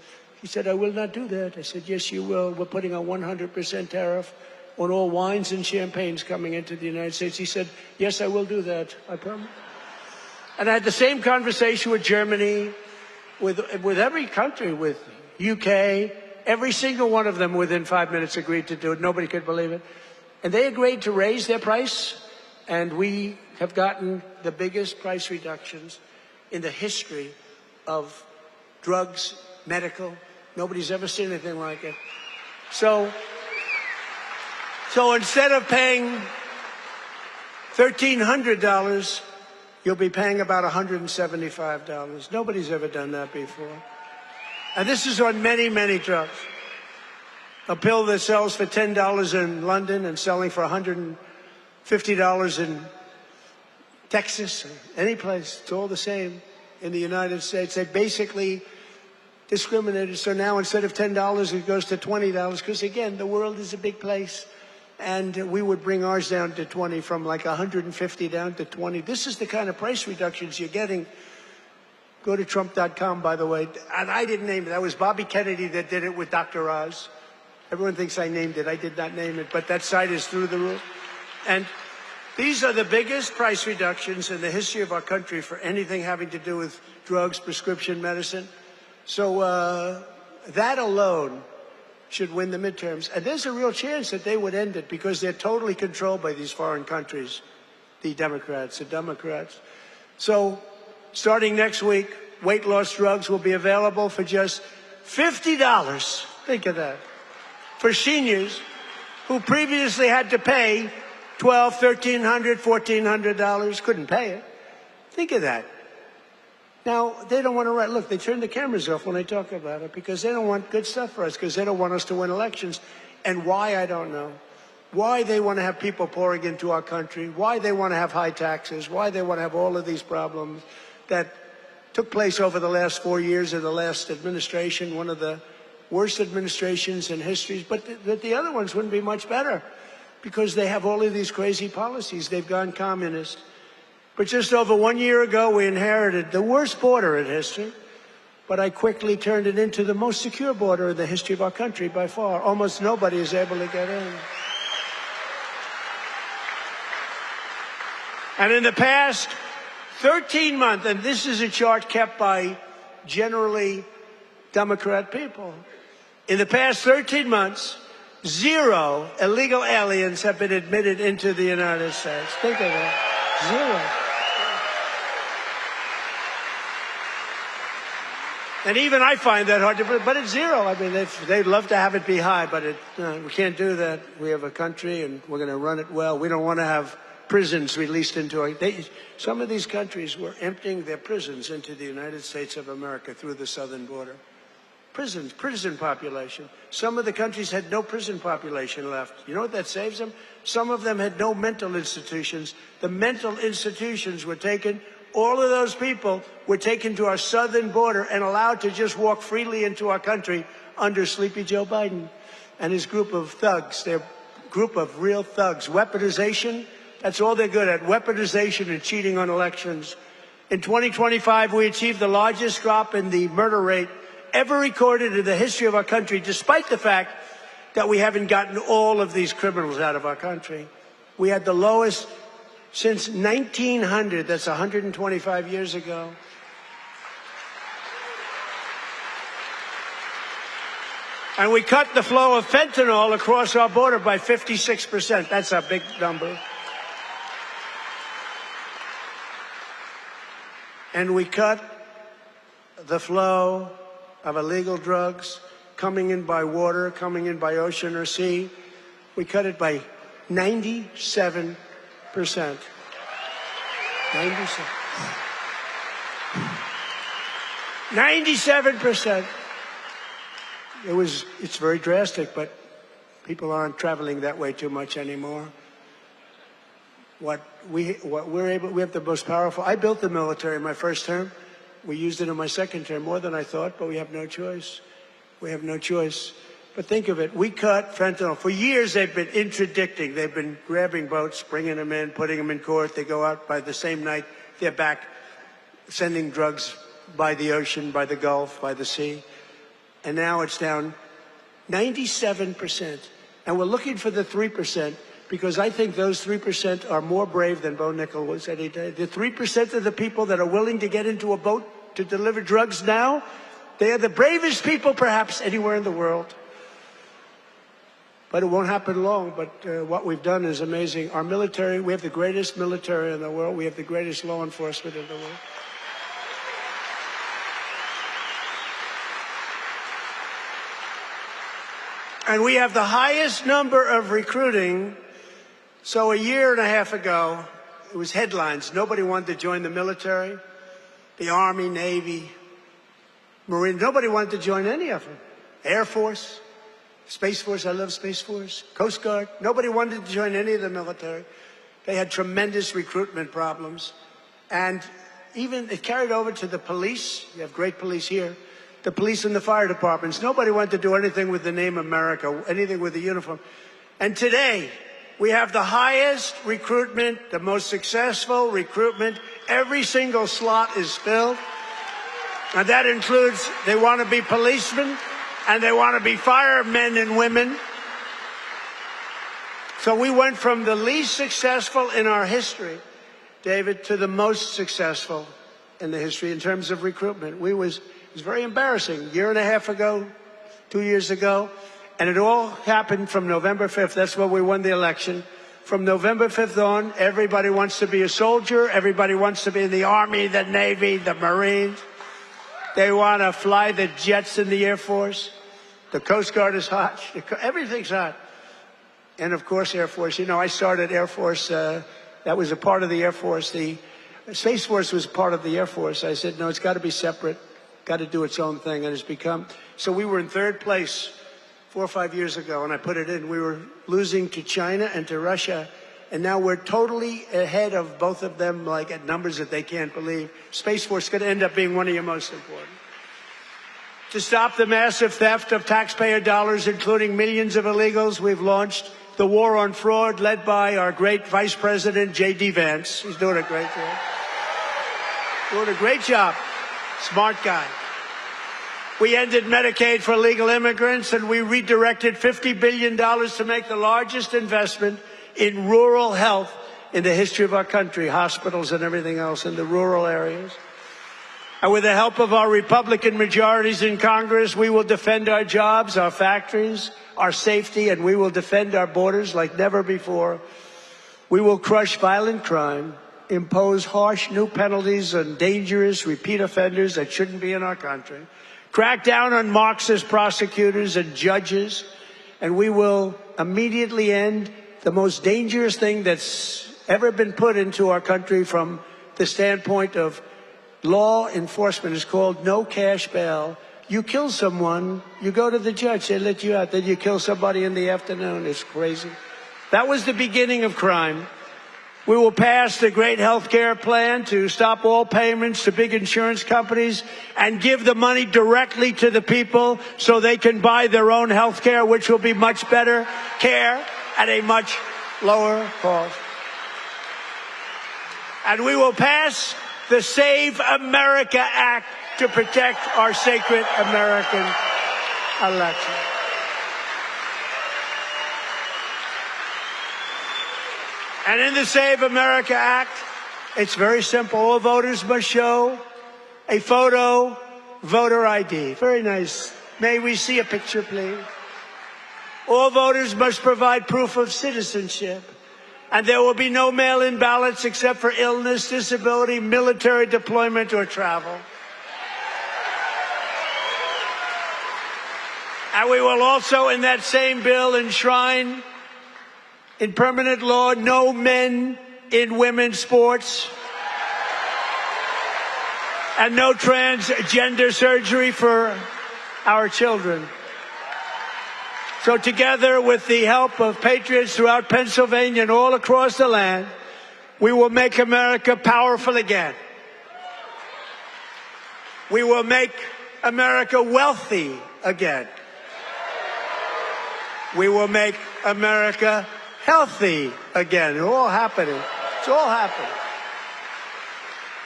He said, I will not do that. I said, yes, you will. We're putting a 100% tariff on all wines and champagnes coming into the United States. He said, yes, I will do that. I promise. And I had the same conversation with Germany, with every country, with UK. Every single one of them within 5 minutes agreed to do it. Nobody could believe it. And they agreed to raise their price, and we have gotten the biggest price reductions in the history of drugs, medical. Nobody's ever seen anything like it. So instead of paying $1,300, you'll be paying about $175. Nobody's ever done that before. And this is on many, many drugs. A pill that sells for $10 in London and selling for $150 in Texas, or any place, it's all the same in the United States. They basically discriminated. So now instead of $10, it goes to $20, because again, the world is a big place. And we would bring ours down to 20, from like 150 down to 20. This is the kind of price reductions you're getting. Go to Trump.com, by the way. And I didn't name it. That was Bobby Kennedy that did it with Dr. Oz. Everyone thinks I named it. I did not name it. But that site is through the roof. And These are the biggest price reductions in the history of our country for anything having to do with drugs, prescription medicine. So that alone should win the midterms. And there's a real chance that they would end it because they're totally controlled by these foreign countries, the Democrats. So starting next week, weight loss drugs will be available for just $50. Think of that. For seniors who previously had to pay $1,200, $1,300, $1,400, couldn't pay it. Think of that. Now, they don't want to write. Look, they turn the cameras off when I talk about it because they don't want good stuff for us, because they don't want us to win elections. And why, I don't know. Why they want to have people pouring into our country, why they want to have high taxes, why they want to have all of these problems that took place over the last 4 years of the last administration, one of the worst administrations in history. But the other ones wouldn't be much better because they have all of these crazy policies. They've gone communist. But just over 1 year ago, we inherited the worst border in history, but I quickly turned it into the most secure border in the history of our country by far. Almost nobody is able to get in. And in the past 13 months, and this is a chart kept by generally Democrat people, in the past 13 months, 0 illegal aliens have been admitted into the United States. Think of that. 0. And even I find that hard to believe, but it's 0. I mean, they'd love to have it be high, but we can't do that. We have a country, and we're going to run it well. We don't want to have prisons released into our... Some of these countries were emptying their prisons into the United States of America through the southern border. Prison population. Some of the countries had no prison population left. You know what that saves them? Some of them had no mental institutions. The mental institutions were taken. All of those people were taken to our southern border and allowed to just walk freely into our country under Sleepy Joe Biden and his group of thugs, their group of real thugs. Weaponization, that's all they're good at, weaponization and cheating on elections. In 2025, we achieved the largest drop in the murder rate ever recorded in the history of our country, despite the fact that we haven't gotten all of these criminals out of our country. We had the lowest since 1900, that's 125 years ago. And we cut the flow of fentanyl across our border by 56%. That's a big number. And we cut the flow of illegal drugs coming in by water, coming in by ocean or sea. We cut it by 97%. 97%. It's very drastic, but people aren't traveling that way too much anymore. We have the most powerful. I built the military in my first term. We used it in my second term, more than I thought, but we have no choice. We have no choice. But think of it, we cut fentanyl. For years, they've been interdicting. They've been grabbing boats, bringing them in, putting them in court. They go out by the same night. They're back sending drugs by the ocean, by the Gulf, by the sea. And now it's down 97%. And we're looking for the 3%, because I think those 3% are more brave than Bo Nickel was any day. The 3% of the people that are willing to get into a boat to deliver drugs now, they are the bravest people perhaps anywhere in the world. But it won't happen long. But what we've done is amazing. Our military, we have the greatest military in the world. We have the greatest law enforcement in the world. And we have the highest number of recruiting. So a year and a half ago, it was headlines. Nobody wanted to join the military, the Army, Navy, Marine. Nobody wanted to join any of them. Air Force. Space Force, I love Space Force. Coast Guard, nobody wanted to join any of the military. They had tremendous recruitment problems. And even it carried over to the police. You have great police here. The police and the fire departments. Nobody wanted to do anything with the name America, anything with the uniform. And today, we have the highest recruitment, the most successful recruitment. Every single slot is filled. And that includes, they want to be policemen, and they want to be firemen and women. So we went from the least successful in our history, David, to the most successful in the history in terms of recruitment. It was very embarrassing. A year and a half ago, 2 years ago, and it all happened from November 5th. That's when we won the election. From November 5th on, everybody wants to be a soldier. Everybody wants to be in the Army, the Navy, the Marines. They want to fly the jets in the Air Force. The Coast Guard is hot. Everything's hot. And, of course, Air Force. You know, I started Air Force. That was a part of the Air Force. The Space Force was part of the Air Force. I said, no, it's got to be separate. Got to do its own thing. And it's become. So we were in third place 4 or 5 years ago, and I put it in. We were losing to China and to Russia. And now we're totally ahead of both of them, like at numbers that they can't believe. Space Force could end up being one of your most important. To stop the massive theft of taxpayer dollars, including millions of illegals, we've launched the war on fraud, led by our great Vice President, J.D. Vance. He's doing a great job. Doing a great job. Smart guy. We ended Medicaid for illegal immigrants, and we redirected $50 billion to make the largest investment in rural health in the history of our country, hospitals and everything else in the rural areas. And with the help of our Republican majorities in Congress, we will defend our jobs, our factories, our safety, and we will defend our borders like never before. We will crush violent crime, impose harsh new penalties on dangerous repeat offenders that shouldn't be in our country, crack down on Marxist prosecutors and judges, and we will immediately end the most dangerous thing that's ever been put into our country from the standpoint of law enforcement. Is called no cash bail. You kill someone, you go to the judge, they let you out, then you kill somebody in the afternoon. It's crazy. That was the beginning of crime. We will pass the great health care plan to stop all payments to big insurance companies and give the money directly to the people so they can buy their own health care, which will be much better care at a much lower cost. And we will pass the Save America Act to protect our sacred American election. And in the Save America Act, it's very simple. All voters must show a photo, voter ID. Very nice. May we see a picture, please? All voters must provide proof of citizenship. And there will be no mail-in ballots except for illness, disability, military deployment, or travel. And we will also, in that same bill, enshrine in permanent law no men in women's sports and no transgender surgery for our children. So together with the help of patriots throughout Pennsylvania and all across the land, we will make America powerful again. We will make America wealthy again. We will make America healthy again. It's all happening. It's all happening.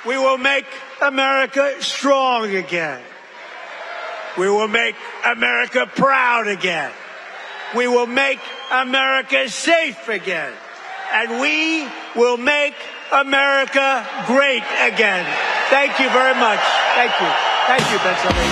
We will make America strong again. We will make America proud again. We will make America safe again. And we will make America great again. Thank you very much. Thank you. Thank you, Pennsylvania.